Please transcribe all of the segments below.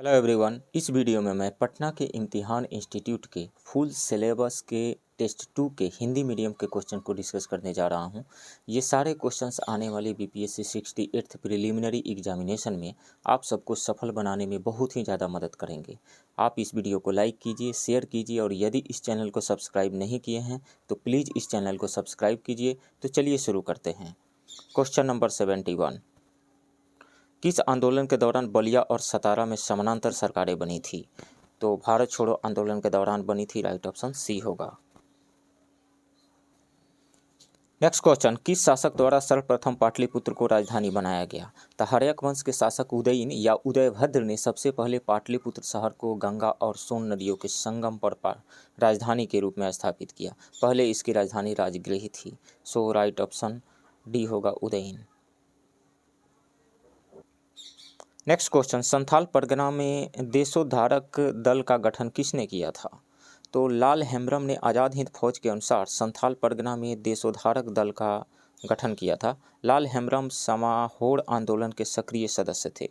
Hello everyone. इस video में मैं पटना के इम्तिहान इंस्टीट्यूट के फुल सिलेबस के टेस्ट 2 के हिंदी मीडियम के क्वेश्चन को डिस्कस करने जा रहा हूं। ये सारे क्वेश्चंस आने वाले बीपीएससी 68th प्रिलिमिनरी एग्जामिनेशन में आप सबको सफल बनाने में बहुत ही ज़्यादा मदद करेंगे। आप इस वीडियो को लाइक कीजिए, शेयर कीजिए और यदि इस चैनल को सब्सक्राइब नहीं किए हैं तो प्लीज़ इस चैनल को सब्सक्राइब कीजिए। तो चलिए शुरू करते हैं। Question number 71। किस आंदोलन के दौरान बलिया और सतारा में समानांतर सरकारें बनी थी? तो भारत छोड़ो आंदोलन के दौरान बनी थी। राइट ऑप्शन सी होगा। नेक्स्ट क्वेश्चन, किस शासक द्वारा सर्वप्रथम पाटलिपुत्र को राजधानी बनाया गया? तो हर्यक वंश के शासक उदयन या उदयभद्र ने सबसे पहले पाटलिपुत्र शहर को गंगा और सोन नदियों के संगम पर राजधानी के रूप में स्थापित किया। पहले इसकी राजधानी राजगृह थी। सो राइट ऑप्शन डी होगा, उदयन। नेक्स्ट क्वेश्चन, संथाल परगना में देशोद्धारक दल का गठन किसने किया था? तो लाल हेम्ब्रम ने आज़ाद हिंद फौज के अनुसार संथाल परगना में देशोद्धारक दल का गठन किया था। लाल हेम्ब्रम समाहोड़ आंदोलन के सक्रिय सदस्य थे।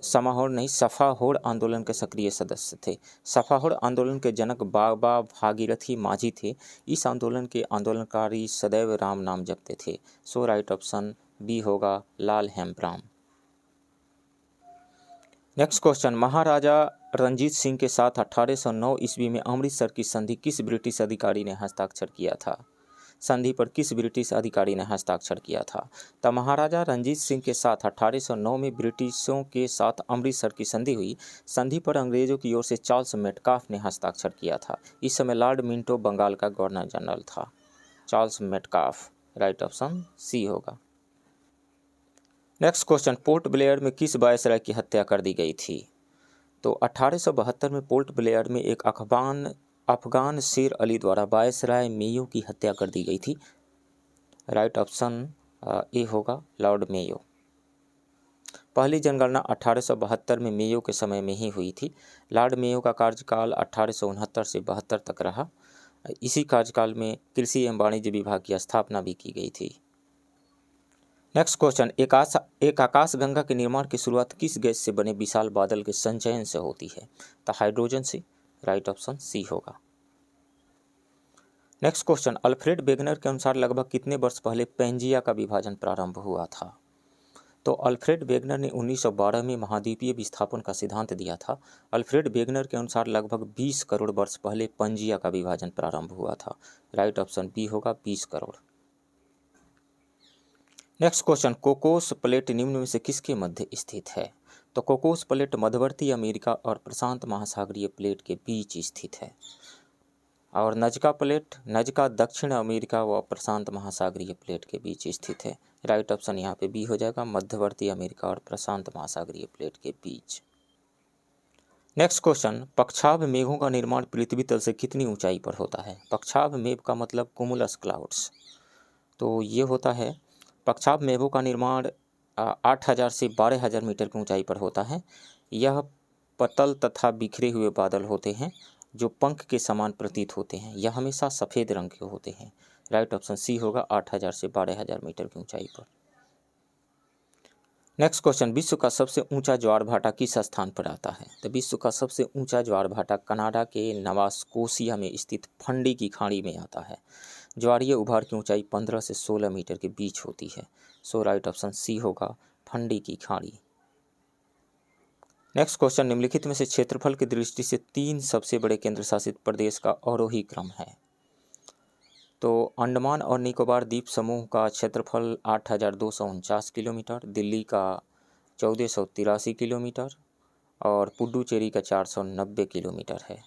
सफाहोड़ आंदोलन के सक्रिय सदस्य थे। सफाहोड़ आंदोलन के जनक बाबा भागीरथी माझी थे। इस आंदोलन के आंदोलनकारी सदैव राम नाम जपते थे। सो राइट ऑप्शन बी होगा, लाल हेम्ब्रम। नेक्स्ट क्वेश्चन, महाराजा रणजीत सिंह के साथ 1809 ईस्वी में अमृतसर की संधि किस ब्रिटिश अधिकारी ने हस्ताक्षर किया था? संधि पर किस ब्रिटिश अधिकारी ने हस्ताक्षर किया था? तब महाराजा रणजीत सिंह के साथ 1809 में ब्रिटिशों के साथ अमृतसर की संधि हुई। संधि पर अंग्रेजों की ओर से चार्ल्स मेटकाफ ने हस्ताक्षर किया था। इस समय लॉर्ड मिंटो बंगाल का गवर्नर जनरल था। Charles Metcalfe. Right option C होगा। नेक्स्ट क्वेश्चन, पोर्ट ब्लेयर में किस वायसराय की हत्या कर दी गई थी? तो 1872 में पोर्ट ब्लेयर में एक अफगान शेर अली द्वारा वायसराय मेयो की हत्या कर दी गई थी। राइट ऑप्शन ए होगा, लॉर्ड मेयो। पहली जनगणना 1872 में मेयो के समय में ही हुई थी। लॉर्ड मेयो का कार्यकाल 1869 से 72 तक रहा। इसी कार्यकाल में कृषि एवं वाणिज्य विभाग की स्थापना भी की गई थी। नेक्स्ट क्वेश्चन, एक आकाशगंगा के निर्माण की शुरुआत किस गैस से बने विशाल बादल के संचयन से होती है? तो हाइड्रोजन से। राइट ऑप्शन सी होगा। नेक्स्ट क्वेश्चन, अल्फ्रेड वेगनर के अनुसार लगभग कितने वर्ष पहले पेंजिया का विभाजन प्रारंभ हुआ था? तो अल्फ्रेड वेगनर ने 1912 में महाद्वीपीय विस्थापन का सिद्धांत दिया था। अल्फ्रेड वेगनर के अनुसार लगभग 20 करोड़ वर्ष पहले पेंजिया का विभाजन प्रारंभ हुआ था। राइट ऑप्शन बी होगा, 20 crore. Next question, Cocos plate निम्न में से किसके मध्य स्थित है? तो कोकोस प्लेट मध्यवर्ती अमेरिका और प्रशांत महासागरीय प्लेट के बीच स्थित है। और नजका दक्षिण अमेरिका व प्रशांत महासागरीय प्लेट के बीच स्थित है। राइट ऑप्शन यहाँ पे बी हो जाएगा, मध्यवर्ती अमेरिका और प्रशांत महासागरीय प्लेट के बीच। नेक्स्ट क्वेश्चन, पक्षाभ मेघों का निर्माण पृथ्वी तल से कितनी ऊंचाई पर होता है? पक्षाभ मेघ का मतलब कुमुलस क्लाउड्स। तो ये होता है, पक्षाभ मेघों का निर्माण 8000 से 12000 मीटर की ऊंचाई पर होता है। यह पतल तथा बिखरे हुए बादल होते हैं जो पंख के समान प्रतीत होते हैं। यह हमेशा सफ़ेद रंग के होते हैं। राइट ऑप्शन सी होगा, 8000 से 12000 मीटर की ऊंचाई पर। नेक्स्ट क्वेश्चन, विश्व का सबसे ऊंचा ज्वार भाटा किस स्थान पर आता है? तो विश्व का सबसे ऊंचा ज्वार भाटा कनाडा के नवा स्कोशिया में स्थित फंडी की खाड़ी में आता है। ज्वारीय उभार की ऊंचाई 15 से 16 मीटर के बीच होती है। सो राइट ऑप्शन सी होगा, फंडी की खाड़ी। नेक्स्ट क्वेश्चन, निम्नलिखित में से क्षेत्रफल की दृष्टि से 3 सबसे बड़े केंद्र शासित प्रदेश का आरोही क्रम है? तो अंडमान और निकोबार द्वीप समूह का क्षेत्रफल 8249 किलोमीटर, दिल्ली का 1483 किलोमीटर और पुडुचेरी का 490 किलोमीटर है।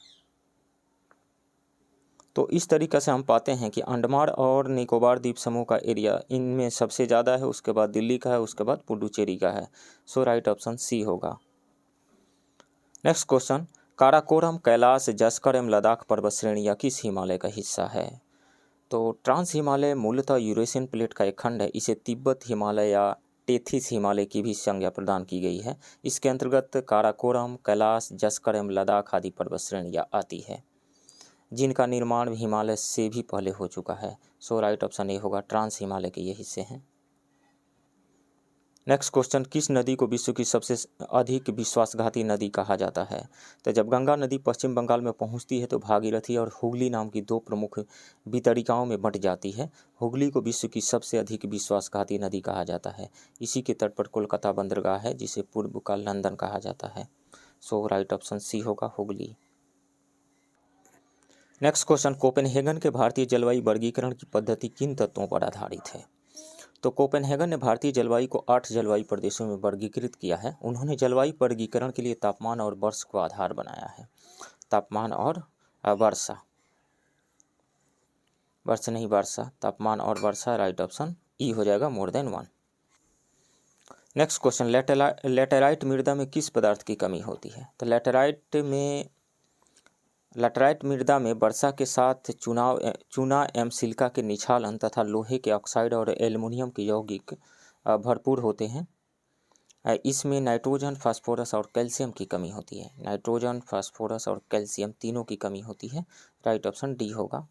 तो इस तरीक़े से हम पाते हैं कि अंडमान और निकोबार द्वीप समूह का एरिया इनमें सबसे ज़्यादा है, उसके बाद दिल्ली का है, उसके बाद पुडुचेरी का है। सो राइट ऑप्शन सी होगा। नेक्स्ट क्वेश्चन, काराकोरम, कैलाश, जस्कर एवं लद्दाख पर्वत श्रेणियाँ किस हिमालय का हिस्सा है? तो ट्रांस हिमालय मूलतः यूरेशियन प्लेट का एक खंड है। इसे तिब्बत हिमालय या टेथिस हिमालय की भी संज्ञा प्रदान की गई है। इसके अंतर्गत काराकोरम, कैलाश, जस्कर एवं लद्दाख आदि पर्वत श्रेणियाँ आती है जिनका निर्माण हिमालय से भी पहले हो चुका है। सो राइट ऑप्शन ए होगा, ट्रांस हिमालय के ये हिस्से हैं। नेक्स्ट क्वेश्चन, किस नदी को विश्व की सबसे अधिक विश्वासघाती नदी कहा जाता है? तो जब गंगा नदी पश्चिम बंगाल में पहुंचती है तो भागीरथी और हुगली नाम की दो प्रमुख वितरिकाओं में बंट जाती है। हुगली को विश्व की सबसे अधिक विश्वासघाती नदी कहा जाता है। इसी के तट पर कोलकाता बंदरगाह है जिसे पूर्व का लंदन कहा जाता है। सो राइट ऑप्शन सी होगा, हुगली। नेक्स्ट क्वेश्चन, कोपेनहेगन के भारतीय जलवायु वर्गीकरण की पद्धति किन तत्वों पर आधारित है? तो कोपेनहेगन ने भारतीय जलवायु को 8 जलवायु प्रदेशों में वर्गीकृत किया है। उन्होंने जलवायु वर्गीकरण के लिए तापमान और वर्षा को आधार बनाया है। तापमान और वर्षा, वर्षा नहीं वर्षा, तापमान और वर्षा, राइट ऑप्शन ई हो जाएगा, more than 1। Next question, laterite मृदा में किस पदार्थ की कमी होती है? तो लैटेराइट मृदा में वर्षा के साथ चूना एवं सिलिका के निछालन तथा लोहे के ऑक्साइड और एल्युमिनियम के यौगिक भरपूर होते हैं। इसमें नाइट्रोजन, फास्फोरस और कैल्शियम की कमी होती है। नाइट्रोजन, फास्फोरस और कैल्शियम तीनों की कमी होती है। राइट ऑप्शन डी होगा।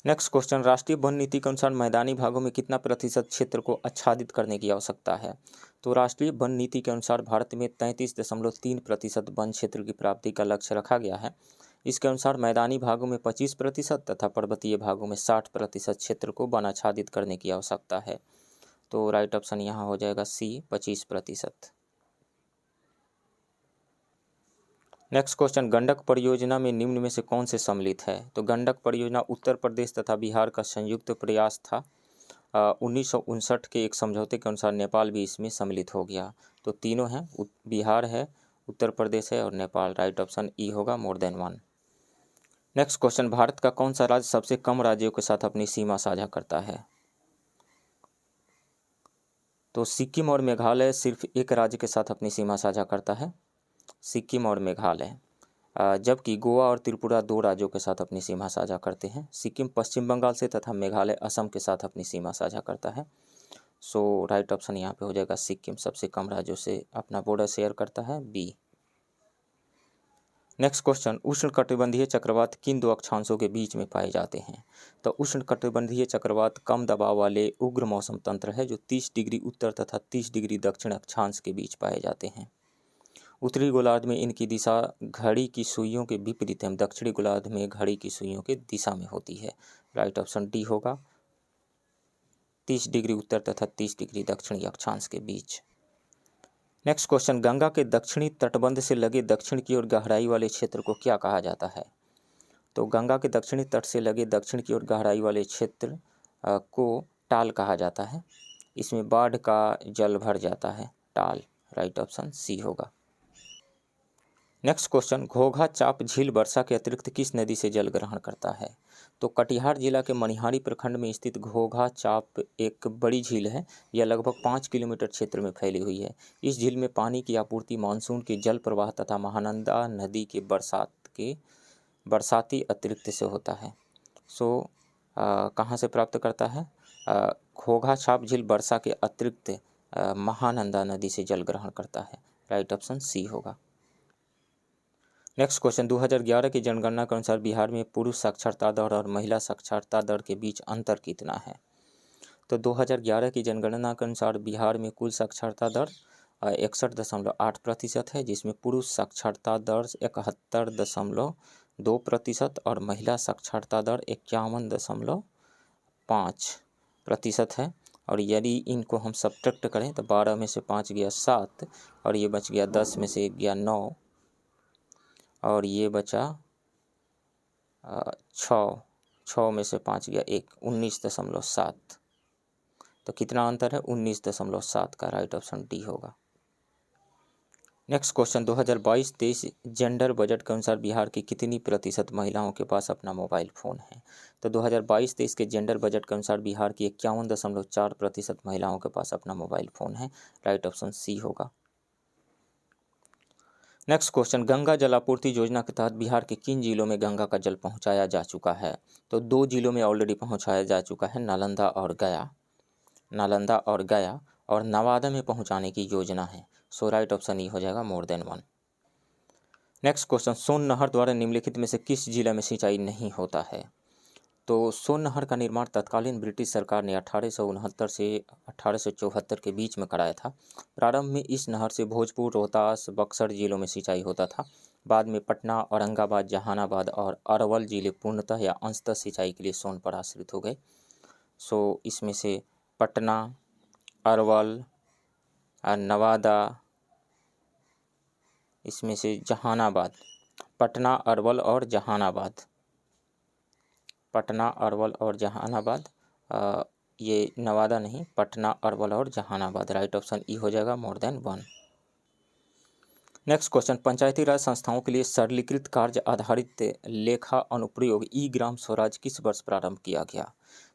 नेक्स्ट क्वेश्चन, राष्ट्रीय वन नीति के अनुसार मैदानी भागों में कितना प्रतिशत क्षेत्र को आच्छादित करने की आवश्यकता है? तो राष्ट्रीय वन नीति के अनुसार भारत में 33.3% वन क्षेत्र की प्राप्ति का लक्ष्य रखा गया है। इसके अनुसार मैदानी भागों में 25% तथा पर्वतीय भागों में 60% क्षेत्र को वन आच्छादित करने की आवश्यकता है। तो राइट ऑप्शन यहाँ हो जाएगा सी, 25%। नेक्स्ट क्वेश्चन, गंडक परियोजना में निम्न में से कौन से सम्मिलित है? तो गंडक परियोजना उत्तर प्रदेश तथा बिहार का संयुक्त प्रयास था। 1959 के एक समझौते के अनुसार नेपाल भी इसमें सम्मिलित हो गया। तो तीनों हैं, बिहार है, उत्तर प्रदेश है और नेपाल। राइट ऑप्शन ई होगा, more than 1। Next question, Bharat का कौन सा राज्य सबसे कम राज्यों के साथ अपनी सीमा साझा करता है? तो सिक्किम और मेघालय सिर्फ एक राज्य के साथ अपनी सीमा साझा करता है, सिक्किम और मेघालय, जबकि गोवा और त्रिपुरा 2 राज्यों के साथ अपनी सीमा साझा करते हैं। सिक्किम पश्चिम बंगाल से तथा मेघालय असम के साथ अपनी सीमा साझा करता है। सो राइट ऑप्शन यहाँ पे हो जाएगा, सिक्किम सबसे कम राज्यों से अपना बॉर्डर शेयर करता है, बी। नेक्स्ट क्वेश्चन, उष्णकटिबंधीय चक्रवात किन 2 अक्षांशों के बीच में पाए जाते हैं? तो उष्णकटिबंधीय चक्रवात कम दबाव वाले उग्र मौसम तंत्र है जो 30 डिग्री उत्तर तथा 30 डिग्री दक्षिण अक्षांश के बीच पाए जाते हैं। उत्तरी गोलार्ध में इनकी दिशा घड़ी की सुइयों के विपरीत एवं दक्षिणी गोलार्ध में घड़ी की सुइयों के दिशा में होती है। राइट ऑप्शन डी होगा, 30 डिग्री उत्तर तथा 30 डिग्री दक्षिणी अक्षांश के बीच। नेक्स्ट क्वेश्चन, गंगा के दक्षिणी तटबंध से लगे दक्षिण की ओर गहराई वाले क्षेत्र को क्या कहा जाता है? तो गंगा के दक्षिणी तट से लगे दक्षिण की ओर गहराई वाले क्षेत्र को टाल कहा जाता है। इसमें बाढ़ का जल भर जाता है, टाल। राइट ऑप्शन सी होगा। नेक्स्ट क्वेश्चन, घोघा चाप झील वर्षा के अतिरिक्त किस नदी से जल ग्रहण करता है? तो कटिहार जिला के मनिहारी प्रखंड में स्थित घोघा चाप एक बड़ी झील है। यह लगभग 5 किलोमीटर क्षेत्र में फैली हुई है। इस झील में पानी की आपूर्ति मानसून के जल प्रवाह तथा महानंदा नदी के बरसाती अतिरिक्त से होता है। सो कहाँ से प्राप्त करता है? घोघा चाप झील वर्षा के अतिरिक्त महानंदा नदी से जल ग्रहण करता है। राइट ऑप्शन सी होगा। नेक्स्ट क्वेश्चन, 2011 की जनगणना के अनुसार बिहार में पुरुष साक्षरता दर और महिला साक्षरता दर के बीच अंतर कितना है? तो 2011 की जनगणना के अनुसार बिहार में कुल साक्षरता दर 61.8% है, जिसमें पुरुष साक्षरता दर 71.2% और महिला साक्षरता दर 51.5% है। और यदि इनको हम सब्ट्रैक्ट करें तो 12 में से 5 गया 7 और ये बच गया 10 में से 1 गया 9 और ये बचा 6 में से 5 गया 1, 19.7। तो कितना अंतर है? 19.7 का। राइट ऑप्शन डी होगा। नेक्स्ट क्वेश्चन, 2022-23 जेंडर बजट के अनुसार बिहार की कितनी प्रतिशत महिलाओं के पास अपना मोबाइल फ़ोन है? तो 2022-23 के जेंडर बजट के अनुसार बिहार की 51.4% महिलाओं के पास अपना मोबाइल फ़ोन है। राइट ऑप्शन सी होगा। नेक्स्ट क्वेश्चन, गंगा जल आपूर्ति योजना के तहत बिहार के किन जिलों में गंगा का जल पहुंचाया जा चुका है? तो 2 जिलों में ऑलरेडी पहुंचाया जा चुका है, नालंदा और गया, और नवादा में पहुंचाने की योजना है। सो राइट ऑप्शन ई हो जाएगा, मोर देन 1। नेक्स्ट क्वेश्चन, सोन नहर द्वारा निम्नलिखित में से किस जिले में सिंचाई नहीं होता है? तो सोन नहर का निर्माण तत्कालीन ब्रिटिश सरकार ने 1869 से 1874 के बीच में कराया था। प्रारंभ में इस नहर से भोजपुर, रोहतास, बक्सर जिलों में सिंचाई होता था। बाद में पटना, औरंगाबाद, जहानाबाद और अरवल जिले पूर्णतः या अंशतः सिंचाई के लिए सोन पर आश्रित हो गए। सो इसमें से पटना, अरवल, नवादा, इसमें से जहानाबाद, पटना, अरवल और जहानाबाद, पटना, अरवल और जहानाबाद, ये नवादा नहीं, पटना, अरवल और जहानाबाद। राइट ऑप्शन ई हो जाएगा, मोर देन 1। नेक्स्ट क्वेश्चन, पंचायती राज संस्थाओं के लिए सरलीकृत कार्य आधारित लेखा अनुप्रयोग ई ग्राम स्वराज किस वर्ष प्रारंभ किया गया?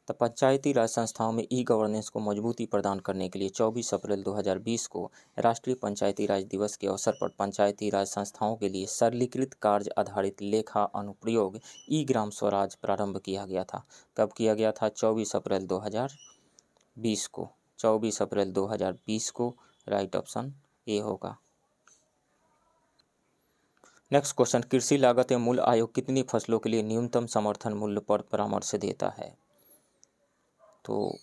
तो पंचायती राज संस्थाओं में ई गवर्नेंस को मजबूती प्रदान करने के लिए 24 अप्रैल 2020 को राष्ट्रीय पंचायती राज दिवस के अवसर पर पंचायती राज संस्थाओं के लिए सरलीकृत कार्य आधारित लेखा अनुप्रयोग ई ग्राम स्वराज प्रारंभ किया गया था। कब किया गया था? 24 अप्रैल 2020 को। 24 अप्रैल 2020 को। राइट ऑप्शन ए होगा। नेक्स्ट क्वेश्चन, कृषि लागत एवं मूल्य आयोग कितनी फसलों के लिए न्यूनतम समर्थन मूल्य पर परामर्श देता है? तो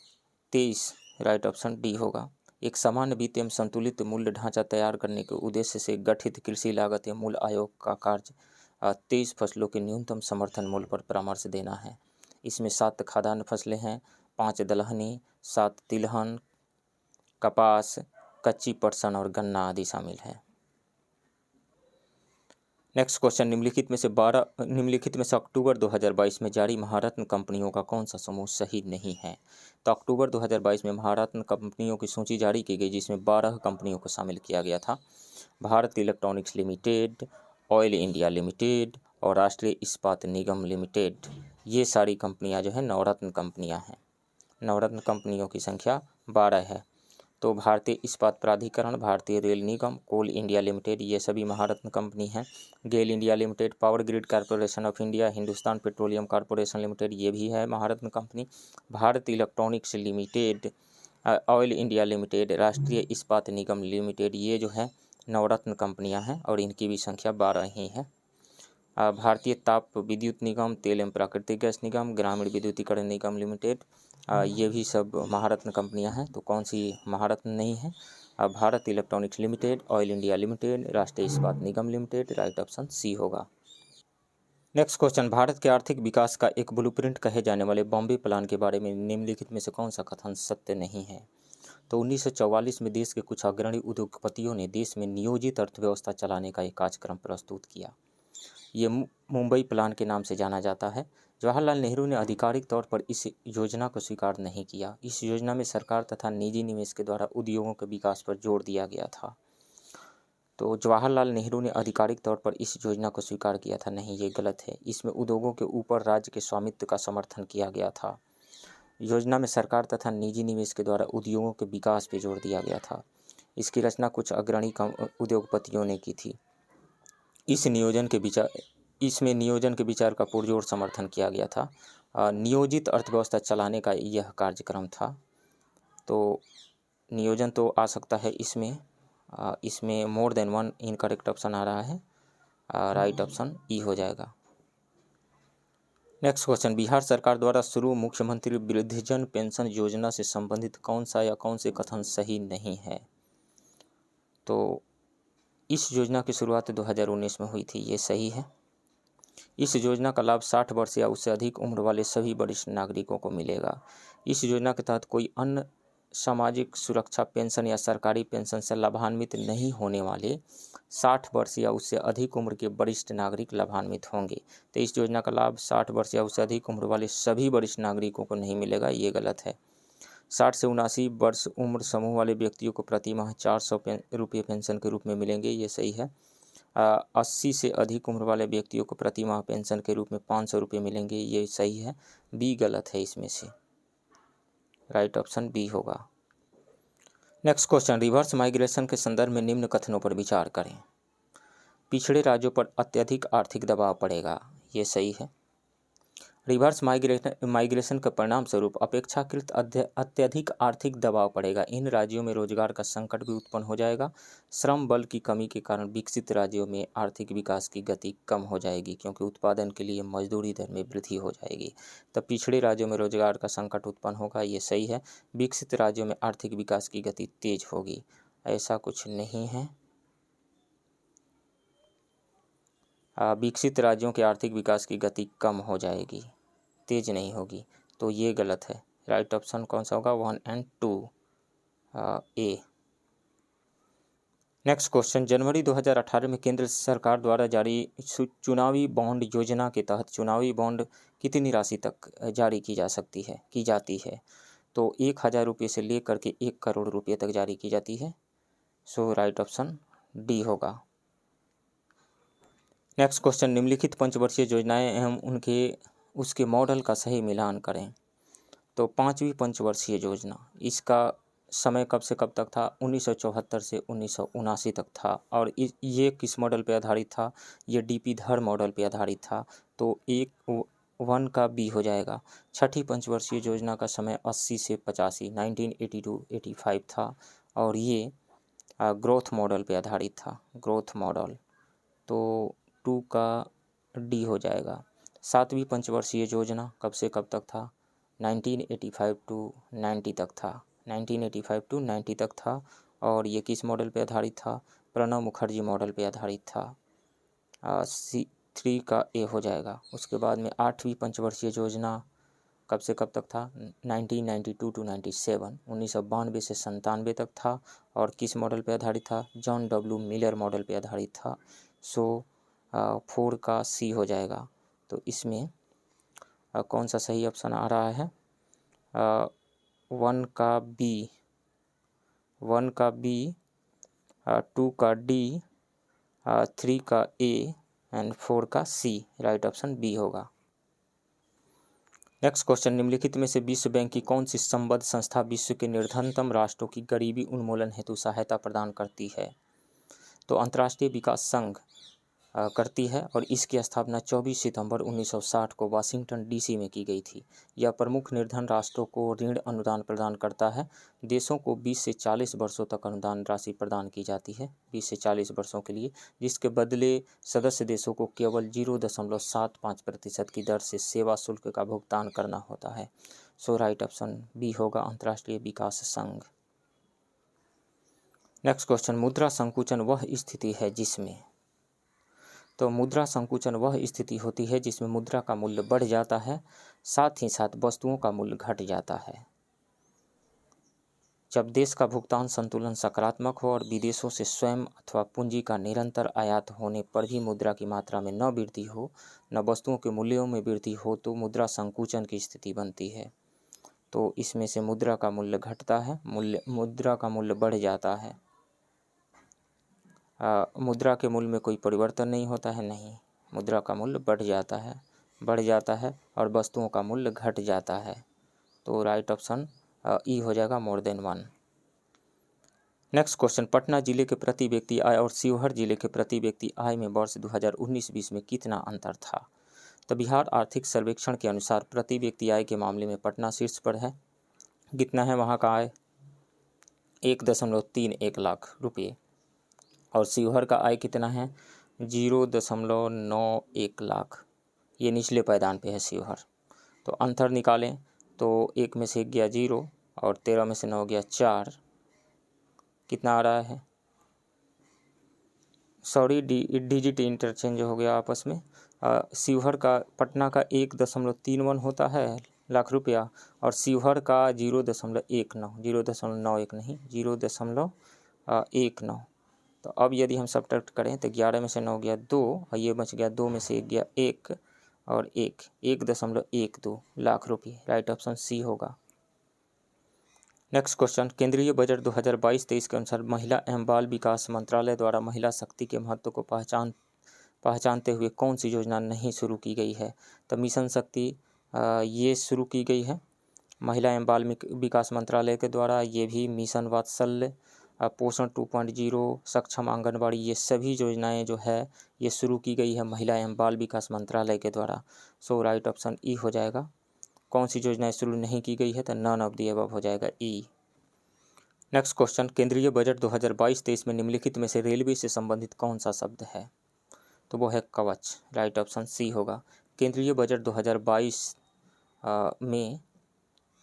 23। राइट ऑप्शन डी होगा। एक सामान्य वित्त एवं संतुलित मूल्य ढांचा तैयार करने के उद्देश्य से गठित कृषि लागत एवं मूल्य आयोग का कार्य 23 फसलों के न्यूनतम समर्थन मूल्य पर परामर्श देना है। इसमें 7 खाद्यान्न फसलें हैं, 5 दलहनी, 7 तिलहन, कपास, कच्ची पटसन और गन्ना आदि शामिल है। नेक्स्ट क्वेश्चन, निम्नलिखित में से अक्टूबर 2022 में जारी महारत्न कंपनियों का कौन सा समूह सही नहीं है? तो अक्टूबर 2022 में महारत्न कंपनियों की सूची जारी की गई, जिसमें 12 कंपनियों को शामिल किया गया था। Bharat Electronics Limited, Oil India limited और राष्ट्रीय इस्पात निगम लिमिटेड, ये सारी कंपनियां जो है नवरत्न कंपनियां हैं। नवरत्न कंपनियों की संख्या 12 है। तो भारतीय Ispat Pradhikaran, Bharatiya rail Nigam, Coal India Limited, ये सभी महारत्न कंपनी हैं। GAIL India Limited, Power Grid Corporation of India, Hindustan Petroleum Corporation Limited, ये भी है Maharatna company. Bharat Electronics Limited, Oil India Limited, Rashtriya Ispat निगम लिमिटेड, ये जो है नवरत्न कंपनियां हैं और इनकी भी संख्या 12 ही है। भारतीय ताप विद्युत निगम, तेल एवं प्राकृतिक गैस निगम, ग्रामीण विद्युतीकरण निगम लिमिटेड, ये भी सब महारत्न कंपनियां हैं। तो कौन सी महारत्न नहीं है? Bharat Electronics Limited, Oil India Limited, Rashtriya Ispat निगम लिमिटेड। राइट ऑप्शन सी होगा। नेक्स्ट क्वेश्चन, भारत के आर्थिक विकास का एक ब्लूप्रिंट कहे जाने वाले बॉम्बे प्लान के बारे में निम्नलिखित में से कौन सा कथन सत्य नहीं है? तो 1944 में देश के कुछ अग्रणी उद्योगपतियों ने देश में नियोजित अर्थव्यवस्था चलाने का एक कार्यक्रम प्रस्तुत किया। ये मुंबई प्लान के नाम से जाना जाता है। जवाहरलाल नेहरू ने आधिकारिक तौर पर इस योजना को स्वीकार नहीं किया। इस योजना में सरकार तथा निजी निवेश के द्वारा उद्योगों के विकास पर जोर दिया गया था। तो जवाहरलाल नेहरू ने आधिकारिक तौर पर इस योजना को स्वीकार किया था, नहीं, ये गलत है। इसमें उद्योगों के ऊपर राज्य के स्वामित्व का समर्थन किया गया था। योजना में सरकार तथा निजी निवेश के द्वारा उद्योगों के विकास पर जोर दिया गया था। इसकी रचना कुछ अग्रणी उद्योगपतियों ने की थी। इसमें नियोजन के विचार का पुरजोर समर्थन किया गया था। नियोजित अर्थव्यवस्था चलाने का यह कार्यक्रम था। तो नियोजन तो आ सकता है इसमें मोर देन 1 इनकरेक्ट ऑप्शन आ रहा है। राइट ऑप्शन ई हो जाएगा। नेक्स्ट क्वेश्चन, बिहार सरकार द्वारा शुरू मुख्यमंत्री वृद्धजन पेंशन योजना से संबंधित कौन सा या कौन से कथन सही नहीं है? तो इस योजना की शुरुआत 2019 में हुई थी, ये सही है। इस योजना का लाभ 60 वर्ष या उससे अधिक उम्र वाले सभी वरिष्ठ नागरिकों को मिलेगा। इस योजना के तहत कोई अन्य सामाजिक सुरक्षा पेंशन या सरकारी पेंशन से लाभान्वित नहीं होने वाले 60 वर्ष या उससे अधिक उम्र के वरिष्ठ नागरिक लाभान्वित होंगे। तो इस योजना का लाभ 60 वर्ष या उससे अधिक उम्र वाले सभी वरिष्ठ नागरिकों को नहीं मिलेगा, ये गलत है। 60 से 79 वर्ष उम्र समूह वाले व्यक्तियों को प्रति माह 400 रुपये पेंशन के रूप में मिलेंगे, ये सही है। 80 से अधिक उम्र वाले व्यक्तियों को प्रति माह पेंशन के रूप में 500 रुपये मिलेंगे, ये सही है। बी गलत है इसमें से। राइट ऑप्शन बी होगा। नेक्स्ट क्वेश्चन, रिवर्स माइग्रेशन के संदर्भ में निम्न कथनों पर विचार करें। पिछड़े राज्यों पर अत्यधिक आर्थिक दबाव पड़ेगा, ये सही है। रिवर्स माइग्रेशन के परिणाम स्वरूप अपेक्षाकृत अत्यधिक आर्थिक दबाव पड़ेगा। इन राज्यों में रोजगार का संकट भी उत्पन्न हो जाएगा। श्रम बल की कमी के कारण विकसित राज्यों में आर्थिक विकास की गति कम हो जाएगी, क्योंकि उत्पादन के लिए मजदूरी दर में वृद्धि हो जाएगी। तब पिछड़े राज्यों में रोजगार का संकट उत्पन्न होगा, ये सही है। विकसित राज्यों में आर्थिक विकास की गति तेज होगी, ऐसा कुछ नहीं है। विकसित राज्यों के आर्थिक विकास की गति कम हो जाएगी, तेज नहीं होगी, तो ये गलत है। राइट ऑप्शन कौन सा होगा? 1 और 2 ए। नेक्स्ट क्वेश्चन, जनवरी 2018 में केंद्र सरकार द्वारा जारी चुनावी बॉन्ड योजना के तहत चुनावी बॉन्ड कितनी राशि तक जारी की जाती है? तो 1000 रुपये से लेकर के 1 करोड़ रुपये तक जारी की जाती है। सो राइट ऑप्शन डी होगा। नेक्स्ट क्वेश्चन, निम्नलिखित पंचवर्षीय योजनाएं एवं उसके मॉडल का सही मिलान करें। तो 5वीं पंचवर्षीय योजना, इसका समय कब से कब तक था? 1974 से 1979 तक था। और ये किस मॉडल पे आधारित था? ये डीपी धर मॉडल पे आधारित था। तो 1 का बी हो जाएगा। छठी पंचवर्षीय योजना का समय 80 से 85 1982-85 था, और ये ग्रोथ मॉडल पे आधारित था, ग्रोथ मॉडल। तो 2 का डी हो जाएगा। 7वीं पंचवर्षीय योजना कब से कब तक था? 1985 टू 90 तक था, 1985 टू 90 तक था। और ये किस मॉडल पे आधारित था? प्रणब मुखर्जी मॉडल पे आधारित था। C3 का ए हो जाएगा। उसके बाद में 8वीं पंचवर्षीय योजना कब से कब तक था? 1992 टू 97, 1992 से 97 तक था। और किस मॉडल पे आधारित था? जॉन डब्ल्यू मिलर मॉडल पे आधारित था। सो 4 का सी हो जाएगा। तो इसमें कौन सा सही ऑप्शन आ रहा है? 1 का बी, 1 का बी, 2 का डी, 3 का ए एंड 4 का सी। राइट ऑप्शन बी होगा। नेक्स्ट क्वेश्चन, निम्नलिखित में से विश्व बैंक की कौन सी संबद्ध संस्था विश्व के निर्धनतम राष्ट्रों की गरीबी उन्मूलन हेतु सहायता प्रदान करती है? तो अंतर्राष्ट्रीय विकास संघ करती है, और इसकी स्थापना 24 सितंबर 1960 को वाशिंगटन डीसी में की गई थी। यह प्रमुख निर्धन राष्ट्रों को ऋण अनुदान प्रदान करता है। देशों को 20 से 40 वर्षों तक अनुदान राशि प्रदान की जाती है, 20 से 40 वर्षों के लिए, जिसके बदले सदस्य देशों को केवल 0.75% की दर से सेवा शुल्क का भुगतान करना होता है। सो राइट ऑप्शन बी होगा, अंतर्राष्ट्रीय विकास संघ। नेक्स्ट क्वेश्चन, मुद्रा संकुचन वह स्थिति है जिसमें, तो मुद्रा संकुचन वह स्थिति होती है जिसमें मुद्रा का मूल्य बढ़ जाता है, साथ ही साथ वस्तुओं का मूल्य घट जाता है। जब देश का भुगतान संतुलन सकारात्मक हो और विदेशों से स्वयं अथवा पूंजी का निरंतर आयात होने पर भी मुद्रा की मात्रा में न वृद्धि हो, न वस्तुओं के मूल्यों में वृद्धि हो, तो मुद्रा संकुचन की स्थिति बनती है। तो इसमें से मुद्रा का मूल्य घटता है, मुद्रा का मूल्य बढ़ जाता है। मुद्रा के मूल्य में कोई परिवर्तन नहीं होता है, नहीं, मुद्रा का मूल्य बढ़ जाता है और वस्तुओं का मूल्य घट जाता है। तो राइट ऑप्शन ई हो जाएगा, more than 1। Next question, Patna जिले के प्रति व्यक्ति आय और शिवहर जिले के प्रति व्यक्ति आय में वर्ष 2019-20 में कितना अंतर था? तो बिहार आर्थिक सर्वेक्षण के अनुसार प्रति व्यक्ति आय के मामले में पटना शीर्ष पर है। कितना है वहाँ का आय? 1.31 लाख रुपये। और शिवहर का आय कितना है? 0.91 लाख। ये निचले पायदान पे है शिवहर। तो अंतर निकालें तो 1 में से 1 गया 0 और 13 में से 9 गया 4। कितना आ रहा है? सॉरी, डिजिट इंटरचेंज हो गया आपस में। शिवहर का, पटना का 1.31 होता है लाख रुपया, और शिवहर का 0.19 नहीं, 0.19। तो अब यदि हम सब्ट्रैक्ट करें तो 11 में से 9 गया 2 और ये बच गया 2 में से 1 गया 1 और 1.12 लाख रुपये। राइट ऑप्शन सी होगा। नेक्स्ट क्वेश्चन, केंद्रीय बजट 2022-23 के अनुसार महिला एवं बाल विकास मंत्रालय द्वारा महिला शक्ति के महत्व को पहचानते हुए कौन सी योजना नहीं शुरू की गई है? तो मिशन शक्ति ये शुरू की गई है महिला एवं बाल विकास मंत्रालय के द्वारा। ये भी मिशन वात्सल्य पोषण 2.0, सक्षम आंगनबाड़ी, ये सभी योजनाएं जो है ये शुरू की गई है महिला एवं बाल विकास मंत्रालय के द्वारा। सो राइट ऑप्शन ई हो जाएगा। कौन सी योजनाएं शुरू नहीं की गई है, तो नन ऑफ दी अबव हो जाएगा ई। नेक्स्ट क्वेश्चन, केंद्रीय बजट 2022-23 में निम्नलिखित में से रेलवे से संबंधित कौन सा शब्द है, तो वो है कवच। राइट ऑप्शन सी होगा। केंद्रीय बजट 2022 में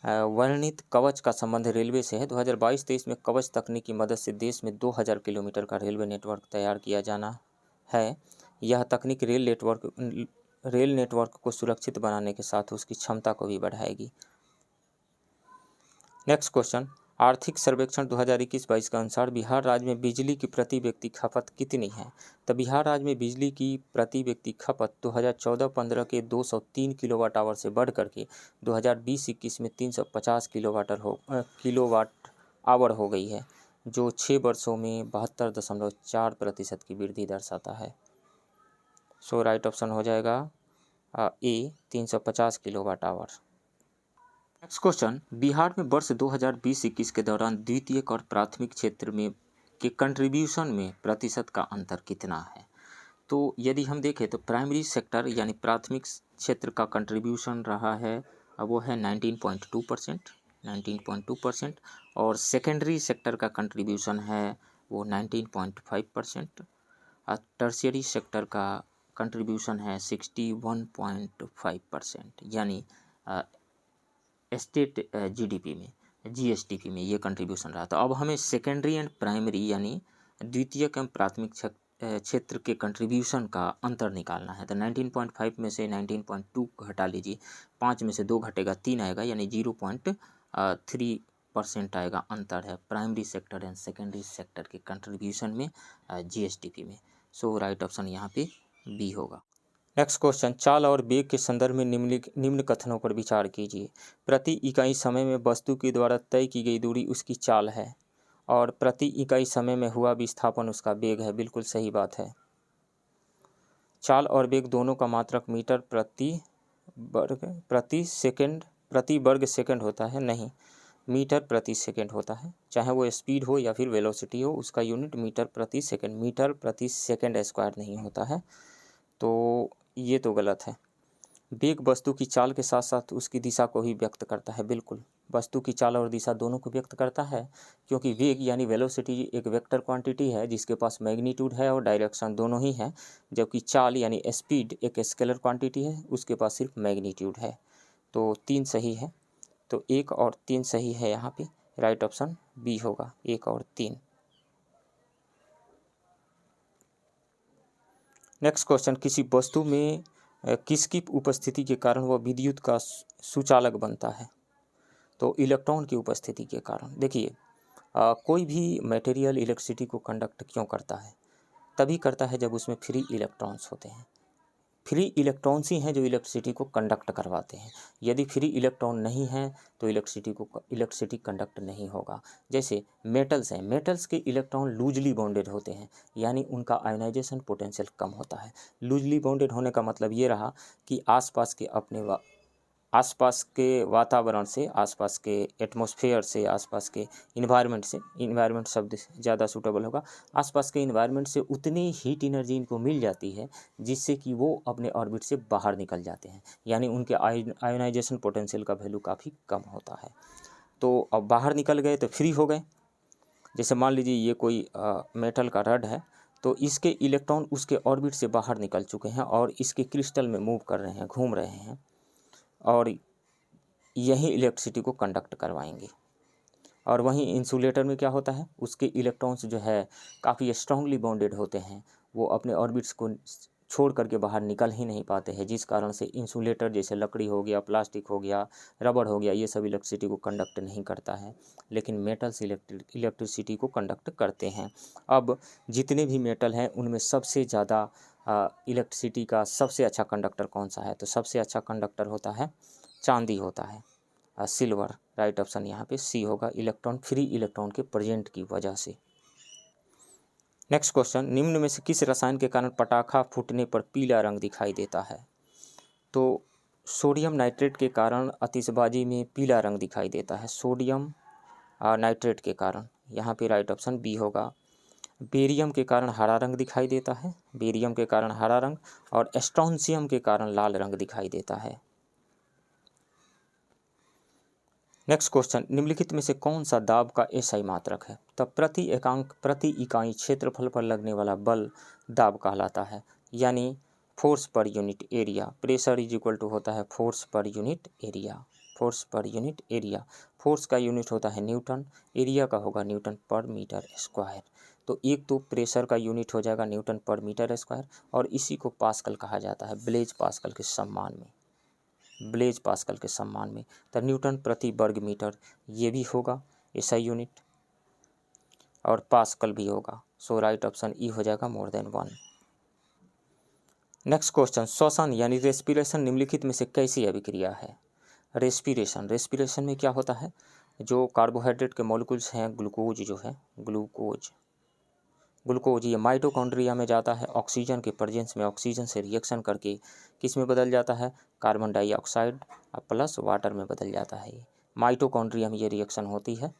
वर्णित कवच का संबंध रेलवे से है। 2022-23 में कवच तकनीक की मदद से देश में 2000 किलोमीटर का रेलवे नेटवर्क तैयार किया जाना है। यह तकनीक रेल नेटवर्क को सुरक्षित बनाने के साथ उसकी क्षमता को भी बढ़ाएगी। नेक्स्ट क्वेश्चन, आर्थिक सर्वेक्षण 2021-22 के अनुसार बिहार राज्य में बिजली की प्रति व्यक्ति खपत कितनी है, तो बिहार राज्य में बिजली की प्रति व्यक्ति खपत 2014-15 के 203 किलोवाट आवर से बढ़ करके 2020-21 में 350 किलोवाट आवर हो गई है, जो 6 वर्षों में 72.4% की वृद्धि दर्शाता है। सो राइट ऑप्शन हो जाएगा ए 350 kilowatt hour. Next question, Bihar में वर्ष 2020-21 के दौरान द्वितीयक और प्राथमिक क्षेत्र में के कंट्रीब्यूशन में प्रतिशत का अंतर कितना है, तो यदि हम देखें तो प्राइमरी सेक्टर यानी प्राथमिक क्षेत्र का कंट्रीब्यूशन रहा है वो है 19.2%, और सेकेंडरी सेक्टर का कंट्रीब्यूशन है वो 19.5%, और टर्शियरी सेक्टर का कंट्रीब्यूशन है 61.5%, यानी स्टेट जीडीपी में जीएसडीपी में ये कंट्रीब्यूशन रहा। तो अब हमें सेकेंडरी एंड प्राइमरी यानी द्वितीयक एवं प्राथमिक क्षेत्र के कंट्रीब्यूशन का अंतर निकालना है। तो 19.5 में से 19.2 घटा लीजिए, 5 में से 2 घटेगा 3 आएगा, यानी 0.3% आएगा अंतर है primary sector and secondary sector के कंट्रीब्यूशन में जीएसडीपी में। सो राइट ऑप्शन यहाँ पे बी होगा। नेक्स्ट क्वेश्चन, चाल और वेग के संदर्भ में निम्न कथनों पर विचार कीजिए। प्रति इकाई समय में वस्तु के द्वारा तय की गई दूरी उसकी चाल है और प्रति इकाई समय में हुआ विस्थापन उसका वेग है। बिल्कुल सही बात है। चाल और वेग दोनों का मात्रक मीटर प्रति वर्ग सेकंड होता है, नहीं, मीटर प्रति सेकंड होता है। चाहे वो स्पीड हो या फिर वेलोसिटी हो, उसका यूनिट मीटर प्रति सेकंड स्क्वायर नहीं होता है, तो ये तो गलत है। वेग वस्तु की चाल के साथ साथ उसकी दिशा को ही व्यक्त करता है। बिल्कुल, वस्तु की चाल और दिशा दोनों को व्यक्त करता है, क्योंकि वेग यानी वेलोसिटी एक वेक्टर क्वांटिटी है जिसके पास मैग्नीट्यूड है और डायरेक्शन दोनों ही है, जबकि चाल यानी स्पीड एक स्केलर क्वांटिटी है, उसके पास सिर्फ मैग्नीट्यूड है। तो 3 सही है, तो 1 और 3 सही है यहाँ पे। राइट ऑप्शन बी होगा, 1 और 3। नेक्स्ट क्वेश्चन, किसी वस्तु में किसकी उपस्थिति के कारण वह विद्युत का सुचालक बनता है, तो इलेक्ट्रॉन की उपस्थिति के कारण। देखिए, कोई भी मटेरियल इलेक्ट्रिसिटी को कंडक्ट क्यों करता है, तभी करता है जब उसमें फ्री इलेक्ट्रॉन्स होते हैं। फ्री इलेक्ट्रॉन्स ही हैं जो इलेक्ट्रिसिटी को कंडक्ट करवाते हैं। यदि फ्री इलेक्ट्रॉन नहीं है तो इलेक्ट्रिसिटी कंडक्ट नहीं होगा। जैसे मेटल्स हैं, मेटल्स के इलेक्ट्रॉन लूजली बॉन्डेड होते हैं, यानी उनका आयोनाइजेशन पोटेंशियल कम होता है। लूजली बॉन्डेड होने का मतलब ये रहा कि आसपास के वातावरण से, आसपास के एटमॉस्फेयर से, आसपास के इन्वायरमेंट शब्द ज़्यादा सूटेबल होगा, आसपास के इन्वायरमेंट से उतनी हीट एनर्जी इनको मिल जाती है जिससे कि वो अपने ऑर्बिट से बाहर निकल जाते हैं, यानी उनके आयोनाइजेशन पोटेंशियल का वैल्यू काफ़ी कम होता है। तो अब बाहर निकल गए तो फ्री हो गए। जैसे मान लीजिए ये कोई मेटल का रड है, तो इसके इलेक्ट्रॉन उसके ऑर्बिट से बाहर निकल चुके हैं और इसके क्रिस्टल में मूव कर रहे हैं, घूम रहे हैं, और यही इलेक्ट्रिसिटी को कंडक्ट करवाएंगे। और वहीं इंसुलेटर में क्या होता है, उसके इलेक्ट्रॉन्स जो है काफ़ी स्ट्रांगली बॉन्डेड होते हैं, वो अपने ऑर्बिट्स को छोड़ करके बाहर निकल ही नहीं पाते हैं, जिस कारण से इंसुलेटर जैसे लकड़ी हो गया, प्लास्टिक हो गया, रबड़ हो गया, ये सब इलेक्ट्रिसिटी को कंडक्ट नहीं करता है, लेकिन मेटल्स इलेक्ट्रिसिटी को कंडक्ट करते हैं। अब जितने भी मेटल हैं उनमें सबसे ज़्यादा इलेक्ट्रिसिटी का सबसे अच्छा कंडक्टर कौन सा है, तो सबसे अच्छा कंडक्टर होता है चांदी होता है, सिल्वर। राइट ऑप्शन यहाँ पे सी होगा, फ्री इलेक्ट्रॉन के प्रेजेंट की वजह से। नेक्स्ट क्वेश्चन, निम्न में से किस रसायन के कारण पटाखा फूटने पर पीला रंग दिखाई देता है, तो सोडियम नाइट्रेट के कारण आतिशबाजी में पीला रंग दिखाई देता है, सोडियम नाइट्रेट के कारण। यहाँ पे राइट ऑप्शन बी होगा। बेरियम के कारण हरा रंग दिखाई देता है, बेरियम के कारण हरा रंग, और स्ट्रोंशियम के कारण लाल रंग दिखाई देता है। नेक्स्ट क्वेश्चन, निम्नलिखित में से कौन सा दाब का एसआई मात्रक है? तब प्रति इकाई क्षेत्रफल पर लगने वाला बल दाब कहलाता है, यानी force per unit area. Pressure is equal to होता है force per unit area, force per unit area. Force का यूनिट होता है न्यूटन, एरिया का होगा न्यूटन पर मीटर स्क्वायर। तो एक तो प्रेशर का यूनिट हो जाएगा न्यूटन पर मीटर स्क्वायर, और इसी को पास्कल कहा जाता है, ब्लेज पास्कल के सम्मान में, ब्लेज पास्कल के सम्मान में। तो न्यूटन प्रति वर्ग मीटर ये भी होगा एसआई यूनिट, और पास्कल भी होगा। सो राइट ऑप्शन ई हो जाएगा मोर देन 1। नेक्स्ट क्वेश्चन, श्वसन यानी रेस्पिरेशन निम्नलिखित में से कैसी अभिक्रिया है? रेस्पिरेशन, रेस्पिरेशन में क्या होता है? जो कार्बोहाइड्रेट के मॉलिक्यूल्स हैं, ग्लूकोज जो है, ग्लूकोज ये माइटोकॉन्ड्रिया में जाता है, ऑक्सीजन के प्रेजेंस में ऑक्सीजन से रिएक्शन करके किस में बदल जाता है? कार्बन डाइऑक्साइड प्लस वाटर में बदल जाता है। ये माइटोकॉन्ड्रिया में ये रिएक्शन होती है,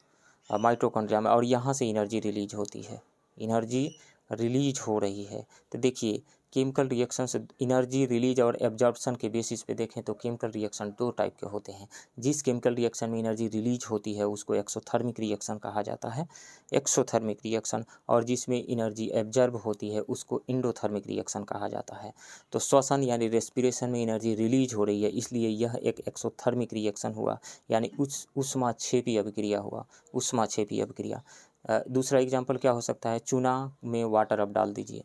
माइटोकॉन्ड्रिया में, और यहाँ से एनर्जी रिलीज होती है, एनर्जी रिलीज हो रही है। तो देखिए केमिकल रिएक्शन से एनर्जी रिलीज और एब्जॉर्प्शन के बेसिस पे देखें तो केमिकल रिएक्शन दो टाइप के होते हैं। जिस केमिकल रिएक्शन में एनर्जी रिलीज होती है उसको एक्सोथर्मिक रिएक्शन कहा जाता है, एक्सोथर्मिक रिएक्शन, और जिसमें एनर्जी एब्जॉर्ब होती है उसको इंडोथर्मिक रिएक्शन कहा जाता है। तो श्वसन यानी रेस्पिरेशन में एनर्जी रिलीज हो रही है, इसलिए यह एक एक्सोथर्मिक रिएक्शन हुआ, यानी ऊष्माक्षेपी अभिक्रिया हुआ, ऊष्माक्षेपी अभिक्रिया। दूसरा एग्जाम्पल क्या हो सकता है? चूना में वाटर अब डाल दीजिए,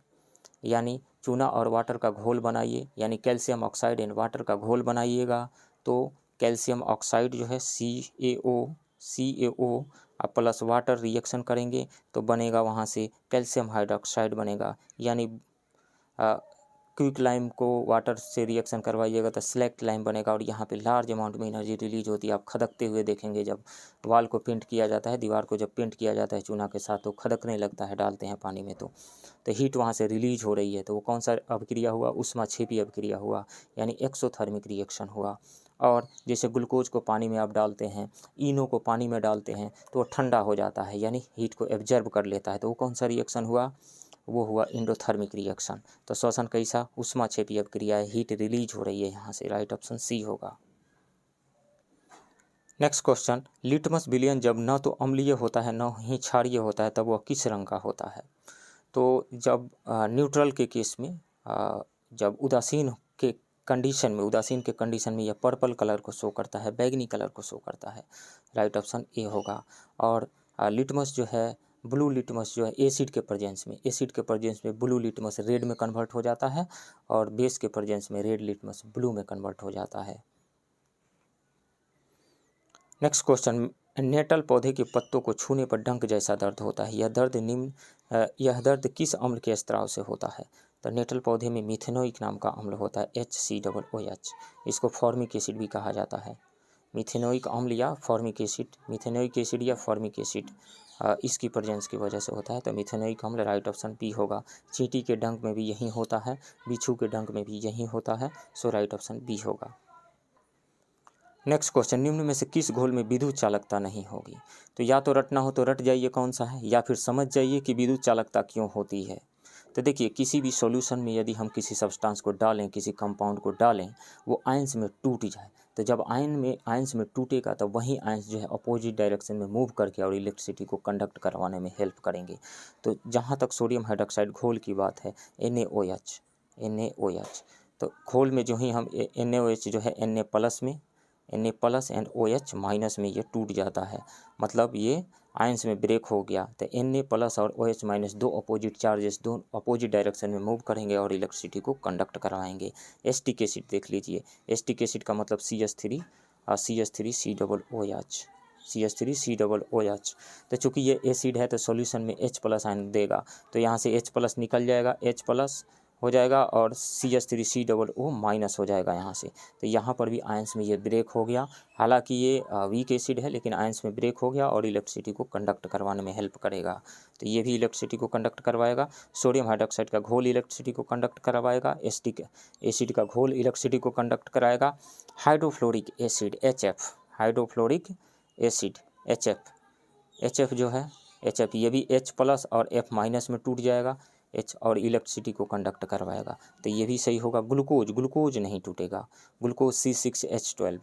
यानी चूना और वाटर का घोल बनाइए, यानी कैल्शियम ऑक्साइड एंड वाटर का घोल बनाइएगा, तो कैल्शियम ऑक्साइड जो है CaO प्लस वाटर रिएक्शन करेंगे तो बनेगा वहाँ से कैल्शियम हाइड्रोक्साइड बनेगा, यानी क्विक लाइम को वाटर से रिएक्शन करवाइएगा तो स्लैक्ट लाइम बनेगा, और यहाँ पे लार्ज अमाउंट में एनर्जी रिलीज होती है। आप खदकते हुए देखेंगे, जब वाल को पेंट किया जाता है, दीवार को जब पेंट किया जाता है चूना के साथ, तो खदकने लगता है, डालते हैं पानी में तो हीट वहाँ से रिलीज हो रही है। तो वो कौन सा अभिक्रिया हुआ? ऊष्माक्षेपी अभिक्रिया हुआ, यानी एक्सोथर्मिक रिएक्शन हुआ। और जैसे ग्लूकोज को पानी में आप डालते हैं, इनो को पानी में डालते हैं तो वो ठंडा हो जाता है, यानी हीट को एब्जर्व कर लेता है, तो वो कौन सा रिएक्शन हुआ? वो हुआ इंडोथर्मिक रिएक्शन। तो श्वसन कैसा? ऊष्माक्षेपी अभिक्रिया है, हीट रिलीज हो रही है यहाँ से, राइट ऑप्शन सी होगा। नेक्स्ट क्वेश्चन, लिटमस विलयन जब न तो अम्लीय होता है न ही क्षारीय होता है तब वह किस रंग का होता है? तो जब न्यूट्रल के केस में, जब उदासीन के कंडीशन में यह पर्पल कलर को शो करता है, बैगनी कलर को शो करता है, राइट ऑप्शन ए होगा। और लिटमस जो है, ब्लू लिटमस जो है, एसिड के प्रेजेंस में ब्लू लिटमस रेड में कन्वर्ट हो जाता है, और बेस के प्रेजेंस में रेड लिटमस ब्लू में कन्वर्ट हो जाता है। नेक्स्ट क्वेश्चन, नेटल पौधे के पत्तों को छूने पर डंक जैसा दर्द होता है, यह दर्द किस अम्ल के स्त्राव से होता है? तो नेटल पौधे में मिथेनोइक नाम का अम्ल होता है, HCOOH, इसको फॉर्मिक एसिड भी कहा जाता है। मिथेनोइक अम्ल या फॉर्मिक एसिड, मिथेनोइक एसिड या फॉर्मिक एसिड इसकी प्रेजेंस की वजह से होता है, तो मिथेनोइक अम्ल, राइट ऑप्शन बी होगा। चींटी के डंक में भी यही होता है, बिच्छू के डंक में भी यही होता है, सो राइट ऑप्शन बी होगा। नेक्स्ट क्वेश्चन, निम्न में से किस घोल में विद्युत चालकता नहीं होगी? तो या तो रटना हो तो रट जाइए कौन सा है, या फिर समझ जाइए कि विद्युत चालकता क्यों होती है। तो देखिए किसी भी सॉल्यूशन में यदि हम किसी सब्सटेंस को डालें, किसी कंपाउंड को डालें, वो आयंस में टूट जाए, तो जब आयंस में टूटेगा तो वही आयंस जो है अपोजिट डायरेक्शन में मूव करके और इलेक्ट्रिसिटी को कंडक्ट करवाने में हेल्प करेंगे। तो जहाँ तक सोडियम हाइड्रोक्साइड घोल की बात है, NaOH, तो घोल में जो ही हम NaOH जो है Na+ में, Na+ एंड OH- में ये टूट जाता है, मतलब ये आयंस में ब्रेक हो गया। तो Na+ और OH- दो अपोजिट चार्जेस, दो अपोजिट डायरेक्शन में मूव करेंगे और इलेक्ट्रिसिटी को कंडक्ट करवाएंगे। एसिटिक एसिड देख लीजिए, एसिटिक एसिड का मतलब CH3COOH। तो चूँकि ये एसिड है तो सॉल्यूशन में H+ आयन देगा, तो यहाँ से H+ निकल जाएगा, H+ हो जाएगा और CH3COO- हो जाएगा यहाँ से। तो यहाँ पर भी आयंस में ये ब्रेक हो गया, हालांकि ये वीक एसिड है लेकिन आयंस में ब्रेक हो गया और इलेक्ट्रिसिटी को कंडक्ट करवाने में हेल्प करेगा। तो ये भी इलेक्ट्रिसिटी को कंडक्ट करवाएगा। सोडियम हाइड्रोक्साइड का घोल इलेक्ट्रिसिटी को कंडक्ट करवाएगा, एसिटिक एसिड का घोल इलेक्ट्रिसिटी को कंडक्ट कराएगा। Hydrofluoric acid HF, hydrofluoric acid HF जो है HF ये भी H+ और F- में टूट जाएगा, H और इलेक्ट्रिसिटी को कंडक्ट करवाएगा, तो ये भी सही होगा। ग्लूकोज नहीं टूटेगा, ग्लूकोज C6H12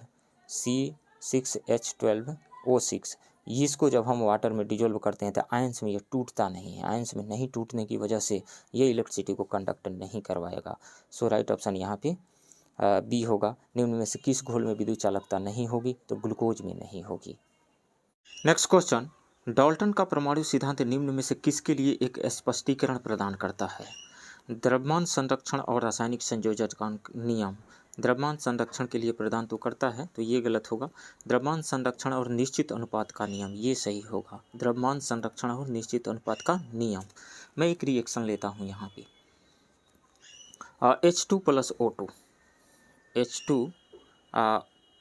C6H12O6, इसको जब हम वाटर में डिजोल्व करते हैं तो आयंस में ये टूटता नहीं है, आयंस में नहीं टूटने की वजह से ये इलेक्ट्रिसिटी को कंडक्ट नहीं करवाएगा। सो राइट ऑप्शन यहाँ पे बी होगा। निम्न में से किस घोल में विद्युत चालकता नहीं होगी, तो ग्लूकोज में नहीं होगी। नेक्स्ट क्वेश्चन, डाल्टन का परमाणु सिद्धांत निम्न में से किसके लिए एक स्पष्टीकरण प्रदान करता है? द्रव्यमान संरक्षण और रासायनिक संयोजन का नियम द्रव्यमान संरक्षण के लिए प्रदान तो करता है, तो ये गलत होगा। द्रव्यमान संरक्षण और निश्चित अनुपात का नियम, ये सही होगा। द्रव्यमान संरक्षण और निश्चित अनुपात का नियम। मैं एक रिएक्शन लेता हूँ यहाँ पे, H2 + O2, H2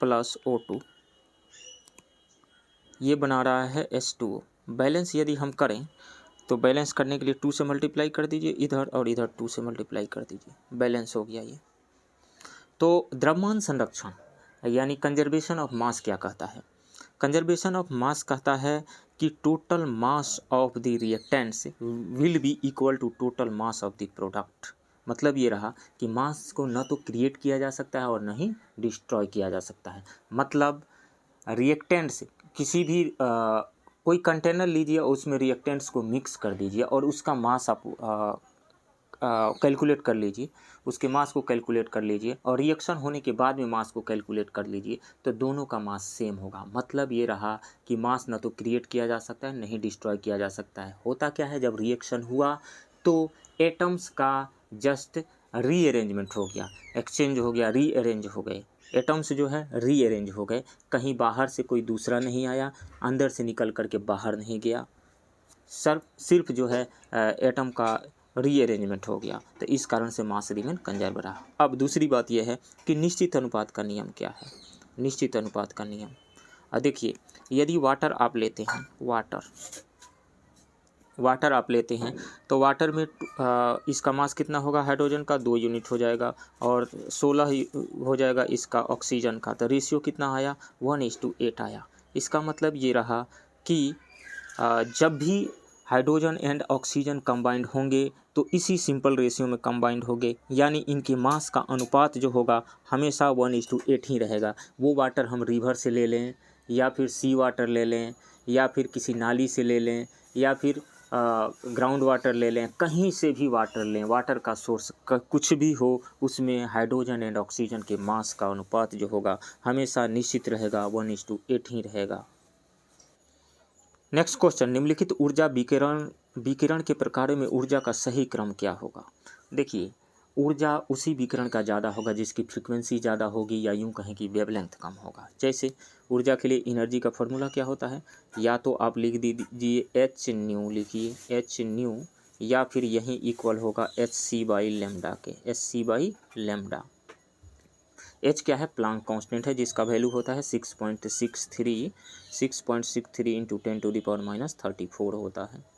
+ O2 ये बना रहा है H2O। बैलेंस यदि हम करें तो बैलेंस करने के लिए 2 से मल्टीप्लाई कर दीजिए इधर, और इधर 2 से मल्टीप्लाई कर दीजिए, बैलेंस हो गया ये। तो द्रव्यमान संरक्षण यानी कंजर्वेशन ऑफ मास क्या कहता है? कंजर्वेशन ऑफ मास कहता है कि total mass of the reactants will be equal to total mass of the product. मतलब ये रहा कि मास को न तो क्रिएट किया जा सकता है और न ही डिस्ट्रॉय किया जा सकता है। मतलब रिएक्टेंट्स किसी भी कोई कंटेनर लीजिए और उसमें रिएक्टेंट्स को मिक्स कर दीजिए और उसका मास आप कैलकुलेट कर लीजिए, उसके मास को कैलकुलेट कर लीजिए और रिएक्शन होने के बाद में मास को कैलकुलेट कर लीजिए, तो दोनों का मास सेम होगा। मतलब ये रहा कि मास न तो क्रिएट किया जा सकता है, नहीं डिस्ट्रॉय किया जा सकता है। होता क्या है, जब रिएक्शन हुआ तो एटम्स का जस्ट रीअरेंजमेंट हो गया, एक्सचेंज हो गया, रीअरेंज हो गए। एटम्स जो है रीअरेंज हो गए, कहीं बाहर से कोई दूसरा नहीं आया, अंदर से निकल करके बाहर नहीं गया, सिर्फ जो है एटम का रीअरेंजमेंट हो गया, तो इस कारण से मास रिमेन कंजर्व रहा। अब दूसरी बात यह है कि निश्चित अनुपात का नियम क्या है? निश्चित अनुपात का नियम, देखिए यदि वाटर आप लेते हैं, वाटर आप लेते हैं तो वाटर में इसका मास कितना होगा? हाइड्रोजन का 2 यूनिट हो जाएगा और 16 हो जाएगा इसका ऑक्सीजन का, तो रेशियो कितना आया? 1:8 आया। इसका मतलब ये रहा कि जब भी हाइड्रोजन एंड ऑक्सीजन कंबाइंड होंगे तो इसी सिंपल रेशियो में कंबाइंड होंगे, यानी इनके मास का अनुपात जो होगा हमेशा 1:8 ही रहेगा। वो वाटर हम रिवर से ले लें या फिर सी वाटर ले लें या फिर किसी नाली से ले लें या फिर ग्राउंड वाटर ले लें, कहीं से भी वाटर लें, वाटर का सोर्स कुछ भी हो, उसमें हाइड्रोजन एंड ऑक्सीजन के मास का अनुपात जो होगा हमेशा निश्चित रहेगा, 1:8 ही रहेगा। नेक्स्ट क्वेश्चन, निम्नलिखित ऊर्जा विकिरण के प्रकारों में ऊर्जा का सही क्रम क्या होगा? देखिए ऊर्जा उसी विकिरण का ज़्यादा होगा जिसकी फ्रीक्वेंसी ज़्यादा होगी, या यूँ कहें कि वेवलेंथ कम होगा। जैसे ऊर्जा के लिए एनर्जी का फॉर्मूला क्या होता है? या तो आप लिख दीजिए H/ν, लिखिए H/ν, या फिर यहीं इक्वल होगा Hc/λ के, Hc/λ। H क्या है? प्लांक कांस्टेंट है जिसका वैल्यू होता है 6.63 × 10⁻34 होता है।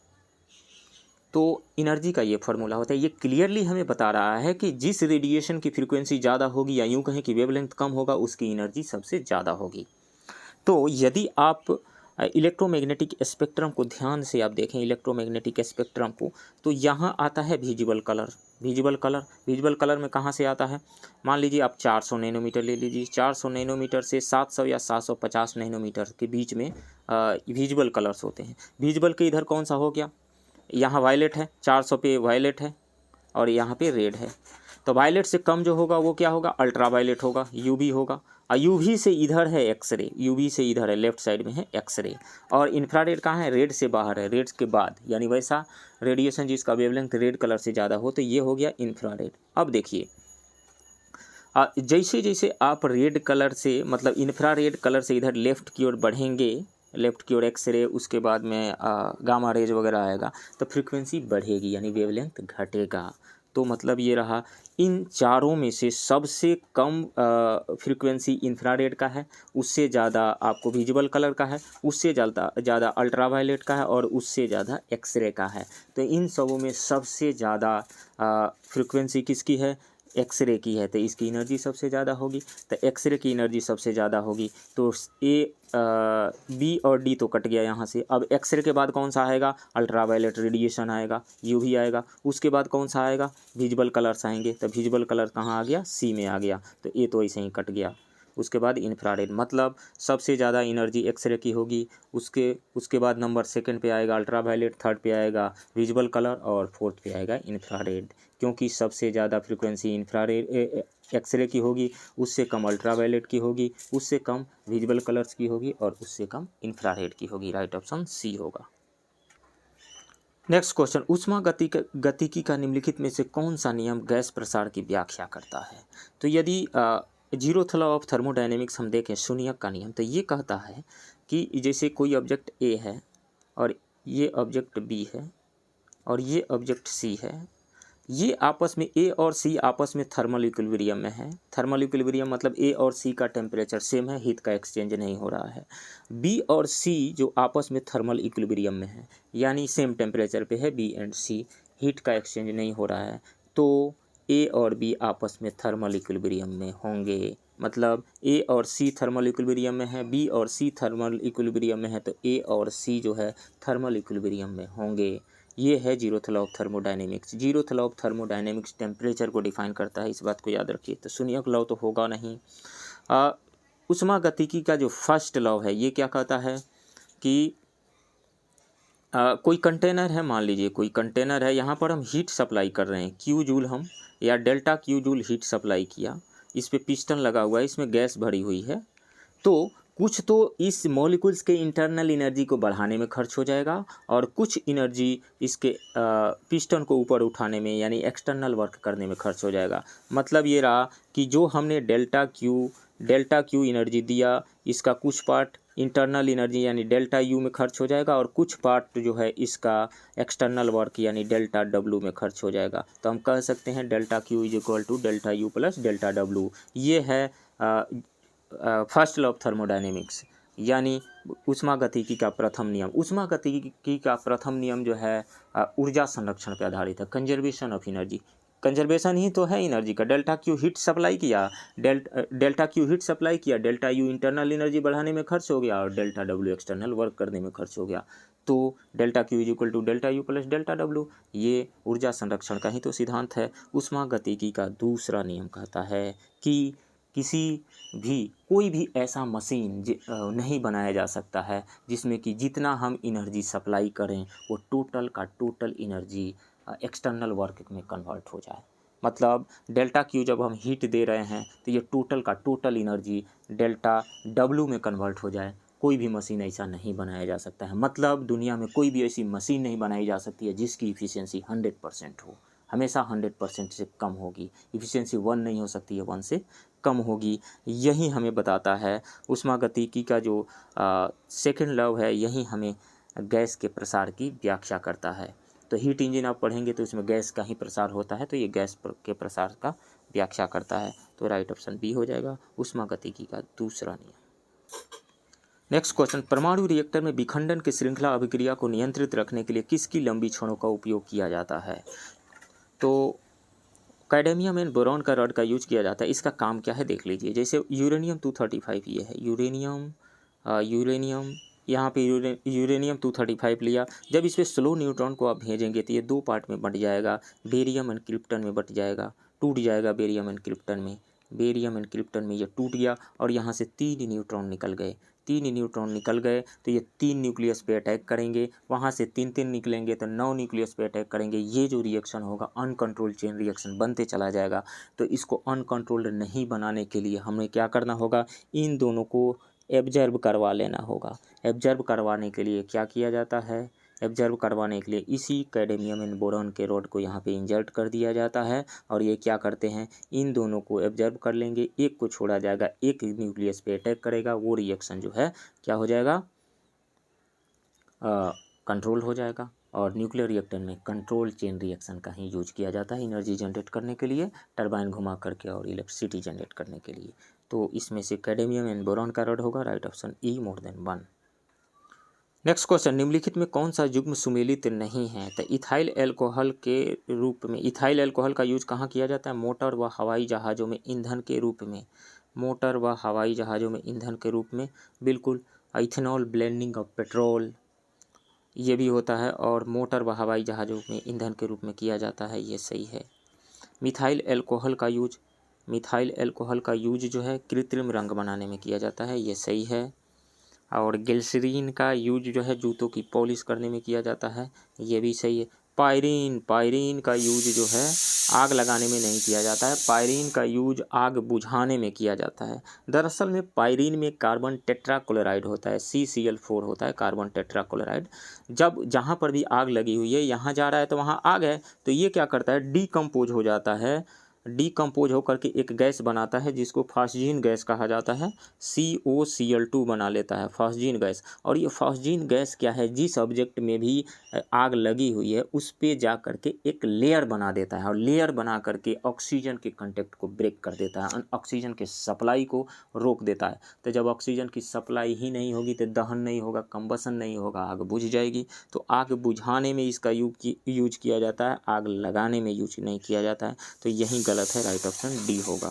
तो एनर्जी का ये फार्मूला होता है। ये क्लियरली हमें बता रहा है कि जिस रेडिएशन की फ्रीक्वेंसी ज़्यादा होगी या यूँ कहें कि वेवलेंथ कम होगा, उसकी एनर्जी सबसे ज़्यादा होगी। तो यदि आप इलेक्ट्रोमैग्नेटिक स्पेक्ट्रम को ध्यान से आप देखें, इलेक्ट्रोमैग्नेटिक स्पेक्ट्रम को, तो यहाँ आता है विजिबल कलर। विजिबल कलर में कहाँ से आता है? मान लीजिए आप 400 नैनोमीटर ले लीजिए, 400 नैनोमीटर से 700 या 750 नैनोमीटर के बीच में विजिबल कलर्स होते हैं। विजिबल के इधर कौन सा हो गया? यहाँ वायलेट है, 400 पे वायलेट है और यहाँ पे रेड है। तो वायलेट से कम जो होगा वो क्या होगा? अल्ट्रा वायलेट होगा, यूवी होगा। और यूवी से इधर है एक्सरे, यूवी से इधर है, लेफ्ट साइड में है एक्सरे। और इंफ्रारेड कहाँ है? रेड से बाहर है, रेड के बाद, यानी वैसा रेडिएशन जिसका वेवलेंथ रेड कलर से ज़्यादा हो, तो ये हो गया इंफ्रारेड। अब देखिए जैसे जैसे आप रेड कलर से, मतलब इंफ्रारेड कलर से इधर लेफ़्ट की ओर बढ़ेंगे, लेफ़्ट की ओर एक्सरे, उसके बाद में गामा रेज वगैरह आएगा, तो फ्रीक्वेंसी बढ़ेगी यानी वेवलेंथ घटेगा। तो मतलब ये रहा, इन चारों में से सबसे कम फ्रीक्वेंसी इंफ्रारेड का है, उससे ज़्यादा आपको विजिबल कलर का है, उससे ज़्यादा अल्ट्रावायलेट का है और उससे ज़्यादा एक्सरे का है। तो इन सबों में सबसे ज़्यादा फ्रीक्वेंसी किसकी है? एक्सरे की है तो इसकी एनर्जी सबसे ज़्यादा होगी, तो एक्सरे की एनर्जी सबसे ज़्यादा होगी। तो ए बी और डी तो कट गया यहाँ से। अब एक्सरे के बाद कौन सा आएगा, अल्ट्रावायलेट रेडिएशन आएगा, यूवी आएगा। उसके बाद कौन सा आएगा, विजुअल कलर्स आएंगे। तो विजुअल कलर कहाँ आ गया, सी में आ गया, तो ए तो ऐसे ही कट गया। उसके बाद इंफ्रारेड, मतलब सबसे ज़्यादा एनर्जी एक्सरे की होगी। उसके बाद नंबर सेकंड पे आएगा अल्ट्रावायलेट, थर्ड पे आएगा विजुअल कलर और फोर्थ पे आएगा इंफ्रारेड, क्योंकि सबसे ज़्यादा फ्रिक्वेंसी इंफ्रारेड एक्सरे की होगी, उससे कम अल्ट्रावायलेट की होगी, उससे कम विजुअल कलर्स की होगी और उससे कम इंफ्रारेड की होगी। राइट ऑप्शन सी होगा। नेक्स्ट क्वेश्चन, ऊष्मा गतिकी का निम्नलिखित में से कौन सा नियम गैस प्रसार की व्याख्या करता है। तो यदि जीरोथ लॉ ऑफ थर्मोडायनेमिक्स हम देखें, शून्यक का नियम, तो ये कहता है कि जैसे कोई ऑब्जेक्ट ए है और ये ऑब्जेक्ट बी है और ये ऑब्जेक्ट सी है, ये आपस में ए और सी आपस में थर्मल इक्विलिब्रियम में है। थर्मल इक्विलिब्रियम मतलब ए और सी का टेम्परेचर सेम है, हीट का एक्सचेंज नहीं हो रहा है। बी और सी जो आपस में थर्मल इक्विलिब्रियम में है, यानी सेम टेम्परेचर पे है बी एंड सी, हीट का एक्सचेंज नहीं हो रहा है, तो ए और बी आपस में थर्मल इक्विलिब्रियम में होंगे। मतलब ए और सी थर्मल इक्विलिब्रियम में है, बी और सी थर्मल इक्विलिब्रियम में है, तो ए और सी जो है थर्मल इक्विलिब्रियम में होंगे। ये है zeroth law of thermodynamics. Zeroth law of thermodynamics temperature को डिफाइन करता है, इस बात को याद रखिए। तो शून्यक लॉ तो होगा नहीं। ऊष्मा गतिकी का जो फर्स्ट लॉ है ये क्या कहता है कि कोई कंटेनर है, मान लीजिए कोई कंटेनर है, यहाँ पर हम हीट सप्लाई कर रहे हैं, क्यू जूल हम या delta Q joule heat supply किया, इस पे पिस्टन लगा हुआ है, इसमें गैस भरी हुई है, तो कुछ तो इस मॉलिक्यूल्स के इंटरनल एनर्जी को बढ़ाने में खर्च हो जाएगा और कुछ एनर्जी इसके पिस्टन को ऊपर उठाने में यानी एक्सटर्नल वर्क करने में खर्च हो जाएगा। मतलब ये रहा कि जो हमने डेल्टा क्यू एनर्जी दिया, इसका कुछ पार्ट इंटरनल एनर्जी यानी डेल्टा यू में खर्च हो जाएगा और कुछ पार्ट जो है इसका एक्सटर्नल वर्क यानी डेल्टा डब्लू में खर्च हो जाएगा। तो हम कह सकते हैं delta Q is equal to delta U plus delta W. ये है फर्स्ट लॉ ऑफ थर्मोडायनेमिक्स, यानी ऊष्मागतिकी का प्रथम नियम। ऊष्मागतिकी का प्रथम नियम जो है ऊर्जा संरक्षण पर आधारित है, कंजर्वेशन ऑफ एनर्जी। कंजर्वेशन ही तो है एनर्जी का। डेल्टा क्यू हीट सप्लाई किया, डेल्टा यू इंटरनल एनर्जी बढ़ाने में खर्च हो गया और डेल्टा डब्ल्यू एक्सटर्नल वर्क करने में खर्च हो गया। तो delta Q is equal to delta U plus delta W, ये ऊर्जा संरक्षण का ही तो सिद्धांत है। ऊष्मागतिकी का दूसरा नियम कहता है कि कोई भी ऐसा मशीन नहीं बनाया जा सकता है जिसमें कि जितना हम एनर्जी सप्लाई करें वो टोटल का टोटल एनर्जी एक्सटर्नल वर्क में कन्वर्ट हो जाए। मतलब डेल्टा क्यू जब हम हीट दे रहे हैं तो ये टोटल का टोटल एनर्जी डेल्टा डब्ल्यू में कन्वर्ट हो जाए। कोई भी मशीन ऐसा नहीं बनाया जा सकता है। मतलब दुनिया में कोई भी ऐसी मशीन नहीं बनाई जा सकती है जिसकी इफ़िशियंसी 100% हो, हमेशा 100% से कम होगी। इफ़िशियंसी 1 नहीं हो सकती है, 1 से कम होगी। यही हमें बताता है ऊष्मागतिकी का जो सेकंड लॉ है, यही हमें गैस के प्रसार की व्याख्या करता है। तो हीट इंजन आप पढ़ेंगे तो इसमें गैस का ही प्रसार होता है, तो ये गैस के प्रसार का व्याख्या करता है। तो राइट ऑप्शन बी हो जाएगा ऊष्मागतिकी का दूसरा नियम। नेक्स्ट क्वेश्चन, परमाणु रिएक्टर में विखंडन की श्रृंखला अभिक्रिया को नियंत्रित रखने के लिए किसकी लंबी छड़ों का उपयोग किया जाता है। तो कैडमियम एंड बोरॉन का रॉड का यूज किया जाता है। इसका काम क्या है देख लीजिए। जैसे यूरेनियम 235 ये है, यूरेनियम यहाँ पे यूरेनियम 235 लिया। जब इस पर स्लो न्यूट्रॉन को आप भेजेंगे तो ये 2 पार्ट में बंट जाएगा, बेरियम एंड क्रिप्टन में बंट जाएगा, टूट जाएगा बेरियम एंड क्रिप्टन में ये टूट गया और यहाँ से 3 न्यूट्रॉन निकल गए। 3 न्यूट्रॉन निकल गए तो ये 3 न्यूक्लियस पे अटैक करेंगे, वहाँ से 3 निकलेंगे तो 9 न्यूक्लियस पे अटैक करेंगे। ये जो रिएक्शन होगा अनकंट्रोल्ड चेन रिएक्शन बनते चला जाएगा। तो इसको अनकंट्रोल्ड नहीं बनाने के लिए हमें क्या करना होगा, इन दोनों को एब्जर्व करवा लेना होगा। एब्जर्व करवाने के लिए क्या किया जाता है, एब्जर्व करवाने के लिए इसी कैडमियम एंड बोरॉन के रॉड को यहाँ पे इंजर्ट कर दिया जाता है और ये क्या करते हैं, इन दोनों को एब्जर्व कर लेंगे, एक को छोड़ा जाएगा, एक न्यूक्लियस पे अटैक करेगा, वो रिएक्शन जो है क्या हो जाएगा, कंट्रोल हो जाएगा। और न्यूक्लियर रिएक्टर में कंट्रोल चेन रिएक्शन का ही यूज किया जाता है एनर्जी जनरेट करने के लिए, टरबाइन घुमा करके और इलेक्ट्रिसिटी जनरेट करने के लिए। तो इसमें से कैडमियम एंड बोरॉन का रॉड होगा right option E more than 1। Next question, निम्नलिखित में कौन सा युग्म सुमेलित नहीं है? तो इथाइल अल्कोहल के रूप में, इथाइल अल्कोहल का यूज कहाँ किया जाता है? मोटर व हवाई जहाज़ों में ईंधन के रूप में, मोटर व हवाई जहाज़ों में ईंधन के रूप में, बिल्कुल। इथेनॉल ब्लेंडिंग ऑफ पेट्रोल, ये भी होता है, और मोटर व हवाई जहाज़ों में ईंधन के रूप में किया जाता है, ये सही है। मिथाइल अल्कोहल का यूज, मिथाइल अल्कोहल का यूज जो है कृत्रिम रंग बनाने में किया जाता है, ये सही है। और ग्लिसरीन का यूज जो है जूतों की पॉलिश करने में किया जाता है, ये भी सही है। पायरीन, पायरीन का यूज जो है आग लगाने में नहीं किया जाता है, पायरीन का यूज आग बुझाने में किया जाता है। दरअसल में पायरीन में कार्बन टेट्राक्लोराइड होता है, CCl4 होता है कार्बन टेट्राक्लोराइड। जब जहाँ पर भी आग लगी हुई है, यहाँ जा रहा है तो वहाँ आग है, तो ये क्या करता है, डीकम्पोज हो जाता है, डीकम्पोज होकर के एक गैस बनाता है जिसको फॉस्जीन गैस कहा जाता है, COCl2 बना लेता है फॉस्जीन गैस। और ये फॉस्जीन गैस क्या है, जिस ऑब्जेक्ट में भी आग लगी हुई है उस पे जा करके एक लेयर बना देता है, और लेयर बना करके ऑक्सीजन के कंटेक्ट को ब्रेक कर देता है, ऑक्सीजन के सप्लाई को रोक देता है। तो जब ऑक्सीजन की सप्लाई ही नहीं होगी तो दहन नहीं होगा, कंबसन नहीं होगा, आग बुझ जाएगी। तो आग बुझाने में इसका यूज किया जाता है, आग लगाने में यूज नहीं किया जाता है, तो यही गलत है, राइट ऑप्शन डी होगा।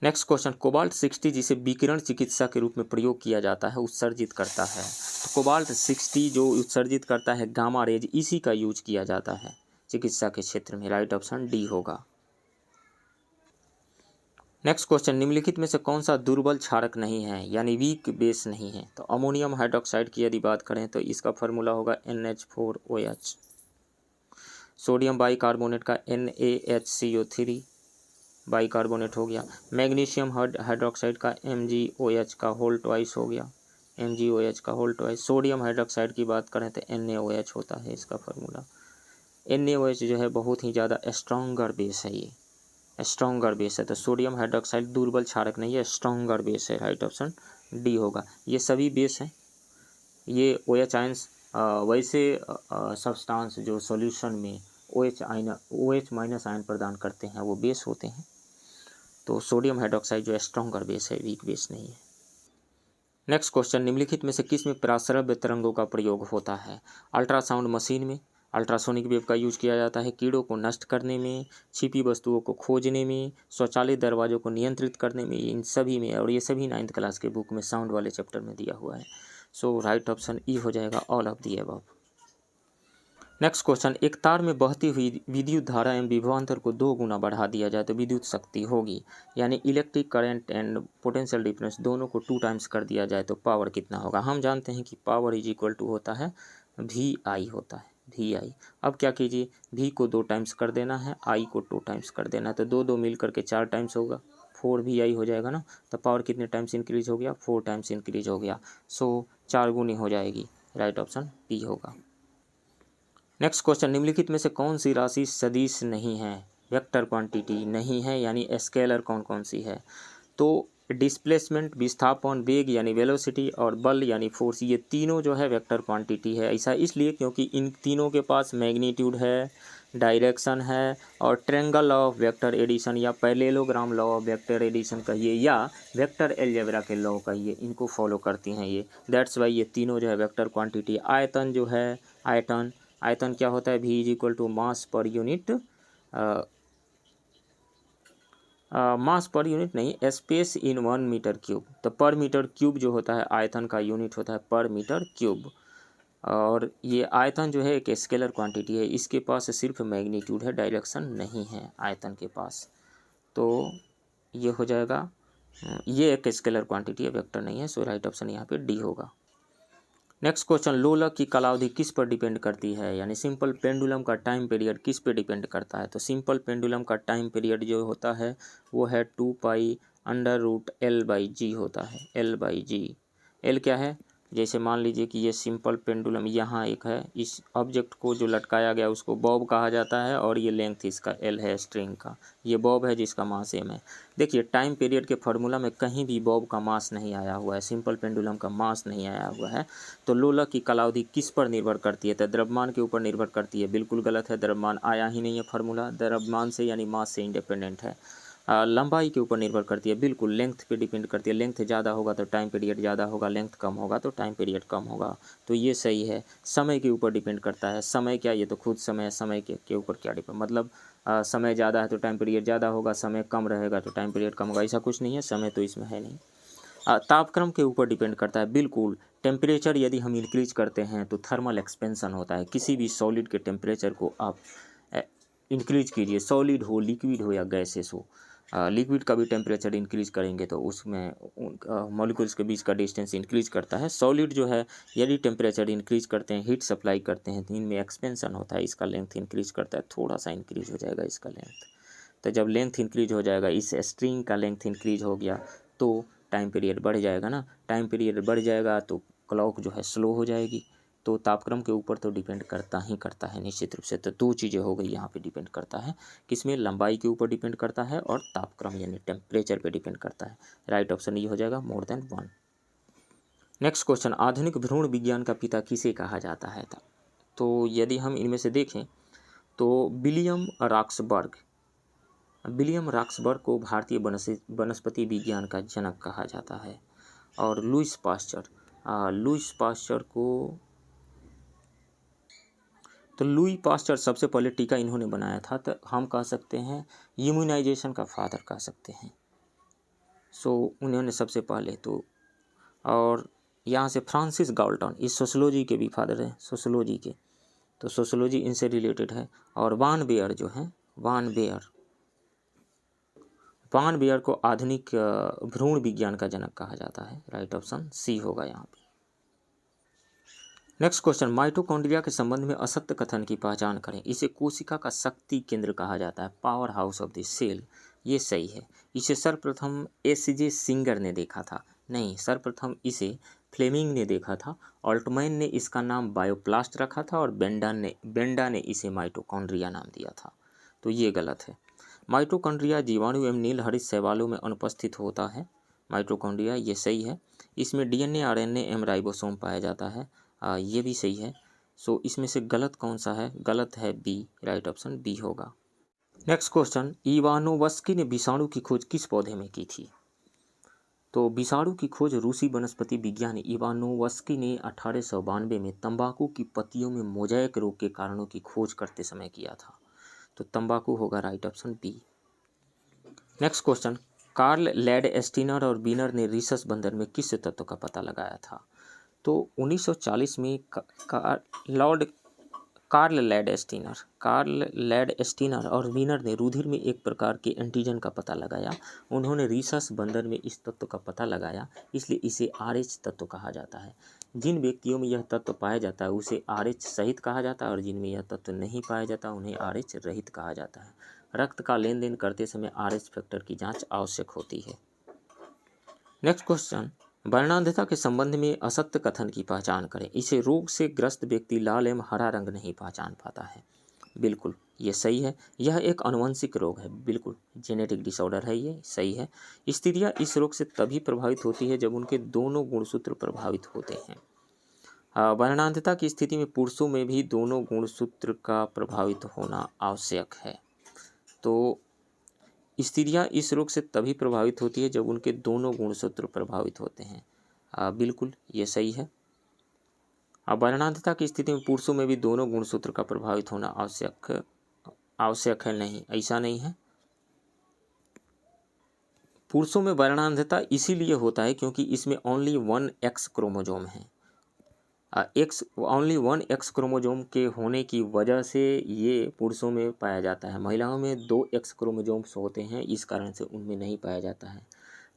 नेक्स्ट क्वेश्चन, कोबाल्ट 60 जिसे विकिरण चिकित्सा के रूप में प्रयोग किया जाता है उत्सर्जित करता है, तो कोबाल्ट 60 जो उत्सर्जित करता है गामा रेज, इसी का यूज किया जाता है चिकित्सा के क्षेत्र में, राइट ऑप्शन डी होगा। नेक्स्ट क्वेश्चन, निम्नलिखित में से कौन सा दुर्बल क्षारक नहीं है, यानी वीक बेस नहीं है? तो अमोनियम हाइड्रोक्साइड की यदि बात करें तो इसका फार्मूला होगा NH4OH। सोडियम बाइकार्बोनेट का NaHCO3 बाइकार्बोनेट हो गया। मैग्नीशियम हाइड्रोक्साइड का MgOH का होल ट्वाइस हो गया, MgOH का होल ट्वाइस। सोडियम हाइड्रोक्साइड की बात करें तो NaOH होता है इसका फार्मूला। NaOH जो है बहुत ही ज़्यादा स्ट्रॉन्गर बेस है, ये स्ट्रॉन्गर बेस है, तो सोडियम हाइड्रोक्साइड दुर्बल क्षारक नहीं है, स्ट्रॉन्गर बेस है, राइट ऑप्शन डी होगा। ये सभी बेस हैं, ये OH आयंस वैसे सब्सटेंस जो सॉल्यूशन में OH माइनस आयन प्रदान करते हैं वो बेस होते हैं। तो सोडियम हाइड्रोक्साइड जो स्ट्रॉन्गर बेस है, वीक बेस नहीं है। नेक्स्ट क्वेश्चन, निम्नलिखित में से किस में पराश्रव्य तरंगों का प्रयोग होता है? अल्ट्रासाउंड मशीन में अल्ट्रासोनिक वेव का यूज किया जाता है, कीड़ों को नष्ट करने में, छिपी वस्तुओं को खोजने में, स्वचालित दरवाजों को नियंत्रित करने में, इन सभी में, और ये सभी 9th क्लास के बुक में साउंड वाले चैप्टर में दिया हुआ है। सो राइट ऑप्शन ई हो जाएगा, all of the above. Next question, एक तार में बहती हुई विद्युत धारा एवं विभवांतर को 2 गुना बढ़ा दिया जाए तो विद्युत शक्ति होगी, यानी electric current and potential difference दोनों को 2 टाइम्स कर दिया जाए तो पावर कितना होगा? हम जानते हैं कि पावर इज इक्वल टू होता है VI होता है, VI। अब क्या कीजिए, V को 2 टाइम्स कर देना है, I को 2 टाइम्स कर देना है, तो 2 2 मिल करके 4 टाइम्स होगा, 4VI हो जाएगा ना। तो पावर कितने टाइम्स इंक्रीज हो गया? 4 टाइम्स इंक्रीज हो गया, सो 4 गुनी हो जाएगी, राइट ऑप्शन P होगा। नेक्स्ट क्वेश्चन, निम्नलिखित में से कौन सी राशि सदिश नहीं है, वेक्टर क्वांटिटी नहीं है, यानी स्केलर कौन कौन सी है? तो डिस्प्लेसमेंट, विस्थापन, वेग यानी वेलोसिटी, और बल यानी फोर्स, ये तीनों जो है वेक्टर क्वांटिटी है। ऐसा इसलिए क्योंकि इन तीनों के पास मैग्नीट्यूड है, डायरेक्शन है, और ट्रेंगल ऑफ वेक्टर एडिशन या parallelogram law of vector addition कहिए या वेक्टर अलजेब्रा के लॉ कहिए, इनको फॉलो करती हैं ये। दैट्स वाई ये तीनों जो है वेक्टर क्वांटिटी। आयतन जो है, आयतन आयतन क्या होता है? V is equal to mass per unit, mass per unit नहीं, स्पेस इन 1 मीटर क्यूब। तो पर मीटर क्यूब जो होता है आयतन का यूनिट होता है पर मीटर क्यूब। और ये आयतन जो है एक स्केलर क्वांटिटी है, इसके पास सिर्फ मैग्नीट्यूड है, डायरेक्शन नहीं है आयतन के पास। तो ये हो जाएगा, ये एक स्केलर क्वांटिटी है, वेक्टर नहीं है, सो राइट ऑप्शन यहाँ पे डी होगा। नेक्स्ट क्वेश्चन, लोलक की कालावधि किस पर डिपेंड करती है, यानी सिंपल पेंडुलम का टाइम पीरियड किस पे डिपेंड करता है? तो सिंपल पेंडुलम का टाइम पीरियड जो होता है वो है 2π√L/G होता है, L/G। L क्या है? जैसे मान लीजिए कि ये सिंपल पेंडुलम यहाँ एक है, इस ऑब्जेक्ट को जो लटकाया गया उसको बॉब कहा जाता है, और ये लेंथ इसका L है स्ट्रिंग का, ये बॉब है जिसका मास m है। देखिए टाइम पीरियड के फार्मूला में कहीं भी बॉब का मास नहीं आया हुआ है, सिंपल पेंडुलम का मास नहीं आया हुआ है। तो लोलक की कालावधि किस पर निर्भर करती है? तो द्रव्यमान के ऊपर निर्भर करती है, बिल्कुल गलत है, द्रव्यमान आया ही नहीं है फार्मूला, द्रव्यमान से यानी मास से इंडिपेंडेंट है। लंबाई के ऊपर निर्भर करती है, बिल्कुल लेंथ पे डिपेंड करती है। लेंथ ज़्यादा होगा तो टाइम पीरियड ज़्यादा होगा, लेंथ कम होगा तो टाइम पीरियड कम होगा, तो ये सही है। समय के ऊपर डिपेंड करता है, समय क्या, ये तो खुद समय है, समय के ऊपर क्या डिपेंड, मतलब समय ज़्यादा है तो टाइम पीरियड ज़्यादा होगा, समय कम रहेगा तो टाइम पीरियड कम होगा, ऐसा कुछ नहीं है, समय तो इसमें है नहीं। तापक्रम के ऊपर डिपेंड करता है, बिल्कुल टेम्परेचर यदि हम इंक्रीज करते हैं तो थर्मल एक्सपेंशन होता है। किसी भी सॉलिड के टेम्परेचर को आप इंक्रीज कीजिए, सॉलिड हो, लिक्विड हो या गैसेस हो, लिक्विड का भी टेम्परेचर इंक्रीज करेंगे तो उसमें मॉलिक्यूल्स के बीच का डिस्टेंस इंक्रीज करता है। सॉलिड जो है यदि टेम्परेचर इंक्रीज करते हैं, हीट सप्लाई करते हैं तो इनमें एक्सपेंशन होता है, इसका लेंथ इंक्रीज करता है, थोड़ा सा इंक्रीज हो जाएगा इसका लेंथ। तो जब लेंथ इंक्रीज हो जाएगा, इस स्ट्रिंग का लेंथ इंक्रीज हो गया तो टाइम पीरियड बढ़ जाएगा ना, टाइम पीरियड बढ़ जाएगा तो क्लॉक जो है स्लो हो जाएगी। तो तापक्रम के ऊपर तो डिपेंड करता ही करता है निश्चित रूप से। तो दो चीज़ें हो गई यहाँ पे डिपेंड करता है, किसमें, लंबाई के ऊपर डिपेंड करता है और तापक्रम यानी टेम्परेचर पे डिपेंड करता है। राइट ऑप्शन ये हो जाएगा, मोर देन 1। नेक्स्ट क्वेश्चन, आधुनिक भ्रूण विज्ञान का पिता किसे कहा जाता है था? तो यदि हम इनमें से देखें तो विलियम रॉक्सबर्ग को भारतीय वनस्पति विज्ञान का जनक कहा जाता है। और लुईस पास्चर सबसे पहले टीका इन्होंने बनाया था, तो हम कह सकते हैं इम्यूनाइजेशन का फादर कह सकते हैं। सो उन्होंने सबसे पहले तो, और यहाँ से फ्रांसिस गाल्टन, इस सोशोलॉजी के भी फादर हैं, सोशोलॉजी के, तो सोशोलॉजी इनसे रिलेटेड है। और वान बेयर जो है, वान बेयर को आधुनिक भ्रूण विज्ञान का जनक कहा जाता है। राइट ऑप्शन सी होगा यहाँ पे। नेक्स्ट क्वेश्चन, माइटोकॉन्ड्रिया के संबंध में असत्य कथन की पहचान करें। इसे कोशिका का शक्ति केंद्र कहा जाता है, power house of the cell, ये सही है। इसे सर्वप्रथम एस.जे. सिंगर ने देखा था, नहीं, सर्वप्रथम इसे फ्लेमिंग ने देखा था। ऑल्टमैन ने इसका नाम बायोप्लास्ट रखा था और बेंडा ने इसे माइटोकॉन्ड्रिया नाम दिया था, तो ये गलत है। माइटोकॉन्ड्रिया जीवाणु एवं नीलहरित शैवालों में अनुपस्थित होता है, माइटोकॉन्ड्रिया, ये सही है। इसमें डीएनए, आरएनए एवं राइबोसोम पाया जाता है, ये भी सही है। सो इसमें से गलत कौन सा है? गलत है बी, राइट ऑप्शन बी होगा। नेक्स्ट क्वेश्चन, इवानोवस्की ने विषाणु की खोज किस पौधे में की थी? तो विषाणु की खोज रूसी वनस्पति विज्ञानी इवानोवस्की ने 1892 में तंबाकू की पत्तियों में मोज़ेक रोग के कारणों की खोज करते समय किया था, तो तंबाकू होगा, right option B. Next question, Karl Landsteiner और वीनर ने रिसस बंदर में किस तत्व का पता लगाया था? तो 1940 में कार्ल लैंडस्टीनर और वीनर ने रुधिर में एक प्रकार के एंटीजन का पता लगाया। उन्होंने रिसस बंदर में इस तत्व का पता लगाया, इसलिए इसे RH तत्व कहा जाता है। जिन व्यक्तियों में यह तत्व पाया जाता है उसे RH सहित कहा जाता है, और जिनमें यह तत्व नहीं पाया जाता उन्हें RH रहित कहा जाता है। रक्त का लेन देन करते समय RH फैक्टर की जाँच आवश्यक होती है। नेक्स्ट क्वेश्चन, वर्णांधता के संबंध में असत्य कथन की पहचान करें। इसे रोग से ग्रस्त व्यक्ति लाल एवं हरा रंग नहीं पहचान पाता है, बिल्कुल ये सही है। यह एक आनुवंशिक रोग है, बिल्कुल जेनेटिक डिसऑर्डर है, ये सही है। स्त्रियां इस रोग से तभी प्रभावित होती है जब उनके दोनों गुणसूत्र प्रभावित होते हैं। वर्णांधता की स्थिति में पुरुषों में भी दोनों गुणसूत्र का प्रभावित होना आवश्यक है। तो स्त्रियां इस रोग से तभी प्रभावित होती है जब उनके दोनों गुणसूत्र प्रभावित होते हैं, बिल्कुल ये सही है। वर्णांधता की स्थिति में पुरुषों में भी दोनों गुणसूत्र का प्रभावित होना आवश्यक है, नहीं, ऐसा नहीं है। पुरुषों में वर्णांधता इसीलिए होता है क्योंकि इसमें ओनली 1 X क्रोमोजोम है, ओनली 1 X क्रोमोजोम के होने की वजह से ये पुरुषों में पाया जाता है। महिलाओं में 2 X क्रोमोजोम्स होते हैं, इस कारण से उनमें नहीं पाया जाता है।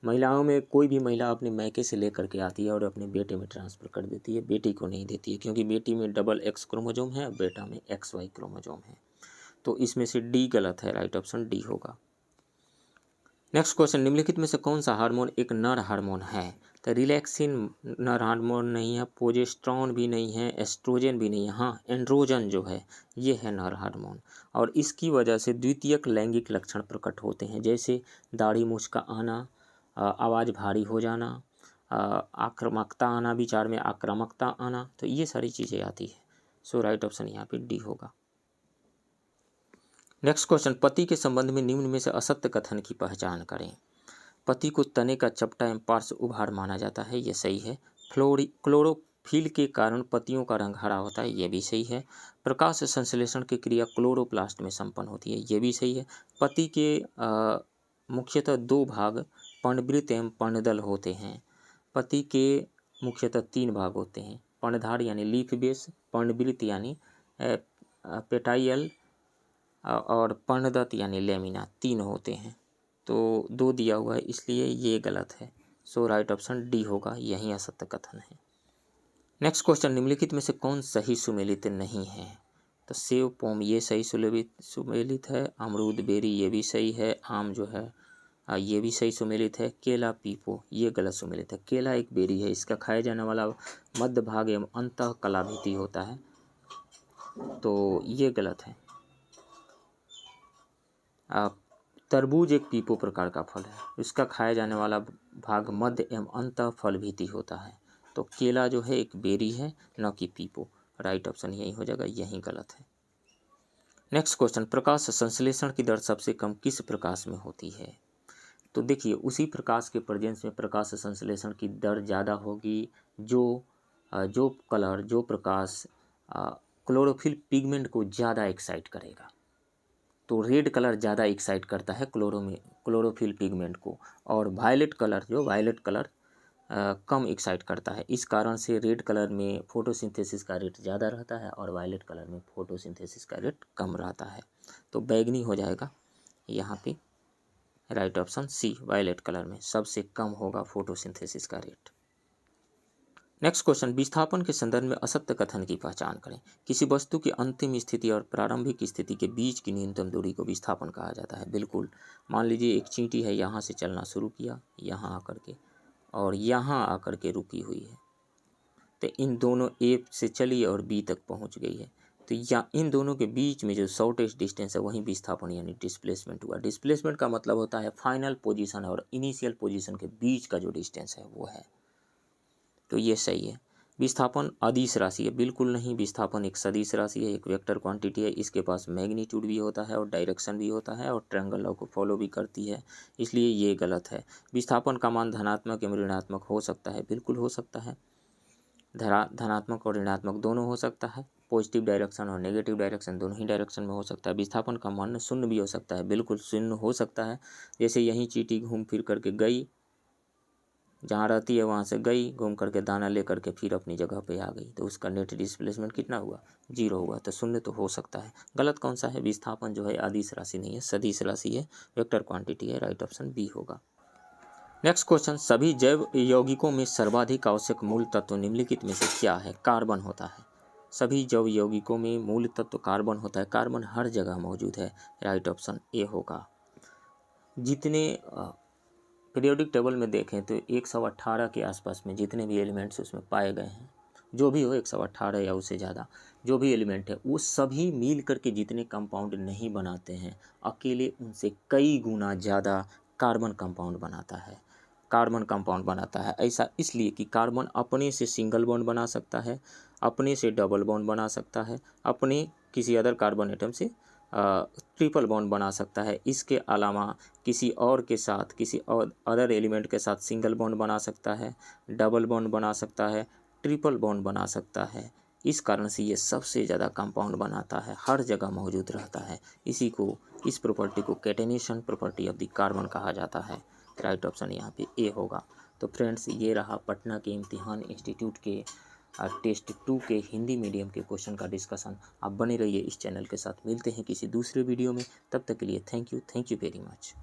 महिलाओं में कोई भी महिला अपने मायके से लेकर के आती है और अपने बेटे में ट्रांसफ़र कर देती है, बेटी को नहीं देती है, क्योंकि बेटी में डबल X क्रोमोजोम है और बेटा में XY क्रोमोजोम है। तो इसमें से डी गलत है, राइट ऑप्शन डी होगा। नेक्स्ट क्वेश्चन, निम्नलिखित में से कौन सा हार्मोन एक नर हार्मोन है? तो रिलैक्सिन नर हार्मोन नहीं है, प्रोजेस्टेरॉन भी नहीं है, एस्ट्रोजन भी नहीं है, हाँ एंड्रोजन जो है ये है नर हार्मोन। और इसकी वजह से द्वितीयक लैंगिक लक्षण प्रकट होते हैं, जैसे दाढ़ी मूंछ का आना, आवाज़ भारी हो जाना, आक्रामकता आना, विचार में आक्रामकता आना, तो ये सारी चीज़ें आती है। सो राइट ऑप्शन यहाँ पे डी होगा। नेक्स्ट क्वेश्चन, पति के संबंध में निम्न में से असत्य कथन की पहचान करें। पति को तने का चपटा एवं पार्श्व उभार माना जाता है, ये सही है। क्लोरोफिल के कारण पत्तियों का रंग हरा होता है, ये भी सही है। प्रकाश संश्लेषण की क्रिया क्लोरोप्लास्ट में संपन्न होती है, ये भी सही है। पत्ती के मुख्यतः दो भाग पर्णवृत्त एवं पर्णदल होते हैं। पत्ती के मुख्यतः तीन भाग होते हैं, पर्णधार यानी लीफ बेस, पर्णवृत्त यानी पेटाइल और पर्णदत्त यानी लेमिना, तीन होते हैं। तो दो दिया हुआ है इसलिए ये गलत है। सो राइट ऑप्शन डी होगा, यही असत्य कथन है। नेक्स्ट क्वेश्चन, निम्नलिखित में से कौन सही सुमेलित नहीं है? तो सेव पोम ये सही सुमेलित है, अमरूद बेरी ये भी सही है, आम जो है ये भी सही सुमेलित है, केला पीपो ये गलत सुमेलित है। केला एक बेरी है, इसका खाया जाने वाला मध्य भाग एवं अंतः कलाभिति होता है, तो ये गलत है। तरबूज एक पीपो प्रकार का फल है, इसका खाया जाने वाला भाग मध्य एवं अंतः फल भीति होता है, तो केला जो है एक बेरी है न कि पीपो। राइट ऑप्शन यही हो जाएगा, यही गलत है। नेक्स्ट क्वेश्चन, प्रकाश संश्लेषण की दर सबसे कम किस प्रकाश में होती है? तो देखिए, उसी प्रकाश के प्रेजेंस में प्रकाश संश्लेषण की दर ज़्यादा होगी जो प्रकाश क्लोरोफिल पिगमेंट को ज़्यादा एक्साइट करेगा। तो रेड कलर ज़्यादा एक्साइट करता है क्लोरोफिल पिगमेंट को, और वायलेट कलर कम एक्साइट करता है। इस कारण से रेड कलर में फोटोसिंथेसिस का रेट ज़्यादा रहता है और वायलेट कलर में फोटोसिंथेसिस का रेट कम रहता है। तो बैगनी हो जाएगा यहाँ पे। Right option C, violet colour में सबसे कम होगा फोटोसिंथेसिस का रेट। नेक्स्ट क्वेश्चन, विस्थापन के संदर्भ में असत्य कथन की पहचान करें। किसी वस्तु की अंतिम स्थिति और प्रारंभिक स्थिति के बीच की न्यूनतम दूरी को विस्थापन कहा जाता है। बिल्कुल, मान लीजिए एक चींटी है, यहाँ से चलना शुरू किया यहाँ आकर के और यहाँ आकर के रुकी हुई है, तो इन दोनों ए से चली और बी तक पहुँच गई है, तो या इन दोनों के बीच में जो शॉर्टेस्ट डिस्टेंस है वहीं विस्थापन यानी डिस्प्लेसमेंट हुआ। डिस्प्लेसमेंट का मतलब होता है फाइनल पोजीशन और इनिशियल पोजीशन के बीच का जो डिस्टेंस है वो है, तो ये सही है। विस्थापन अदिश राशि है, बिल्कुल नहीं, विस्थापन एक सदिश राशि है, एक वेक्टर क्वांटिटी है, इसके पास मैग्नीट्यूड भी होता है और डायरेक्शन भी होता है और ट्रायंगल लॉ को फॉलो भी करती है, इसलिए ये गलत है। विस्थापन का मान धनात्मक एवं ऋणात्मक हो सकता है, बिल्कुल हो सकता है, धनात्मक और ऋणात्मक दोनों हो सकता है, पॉजिटिव डायरेक्शन और नेगेटिव डायरेक्शन दोनों ही डायरेक्शन में हो सकता है। विस्थापन का मान शून्य भी हो सकता है, बिल्कुल शून्य हो सकता है। जैसे यहीं चींटी घूम फिर करके गई, जहाँ रहती है वहाँ से गई, घूम करके दाना ले करके फिर अपनी जगह पे आ गई, तो उसका नेट डिस्प्लेसमेंट कितना हुआ? 0 हुआ, तो शून्य तो हो सकता है। गलत कौन सा है? विस्थापन जो है अदिश राशि नहीं है, सदिश राशि है, वेक्टर क्वांटिटी है। राइट ऑप्शन बी होगा। नेक्स्ट क्वेश्चन, सभी जैव यौगिकों में सर्वाधिक आवश्यक मूल तत्व निम्नलिखित में से क्या है? कार्बन होता है। सभी जैव यौगिकों में मूल तत्व कार्बन होता है, कार्बन हर जगह मौजूद है। राइट ऑप्शन ए होगा। जितने पीरियोडिक टेबल में देखें तो 118 के आसपास में जितने भी एलिमेंट्स उसमें पाए गए हैं, जो भी हो 118 या उससे ज़्यादा जो भी एलिमेंट है, वो सभी मिल करके जितने कंपाउंड नहीं बनाते हैं, अकेले उनसे कई गुना ज़्यादा कार्बन कंपाउंड बनाता है। ऐसा इसलिए कि कार्बन अपने से सिंगल बॉन्ड बना सकता है, अपने से डबल बॉन्ड बना सकता है, अपने किसी अदर कार्बन एटम से ट्रिपल बॉन्ड बना सकता है। इसके अलावा किसी और के साथ, किसी और अदर एलिमेंट के साथ सिंगल बॉन्ड बना सकता है, डबल बॉन्ड बना सकता है, ट्रिपल बॉन्ड बना सकता है। इस कारण से ये सबसे ज़्यादा कंपाउंड बनाता है, हर जगह मौजूद रहता है। इस प्रॉपर्टी को catenation property of the carbon कहा जाता है। राइट ऑप्शन यहाँ पे ए होगा। तो फ्रेंड्स, ये रहा पटना के इम्तिहान इंस्टीट्यूट के टेस्ट 2 के हिंदी मीडियम के क्वेश्चन का डिस्कशन। आप बने रहिए इस चैनल के साथ। मिलते हैं किसी दूसरे वीडियो में, तब तक के लिए थैंक यू वेरी मच।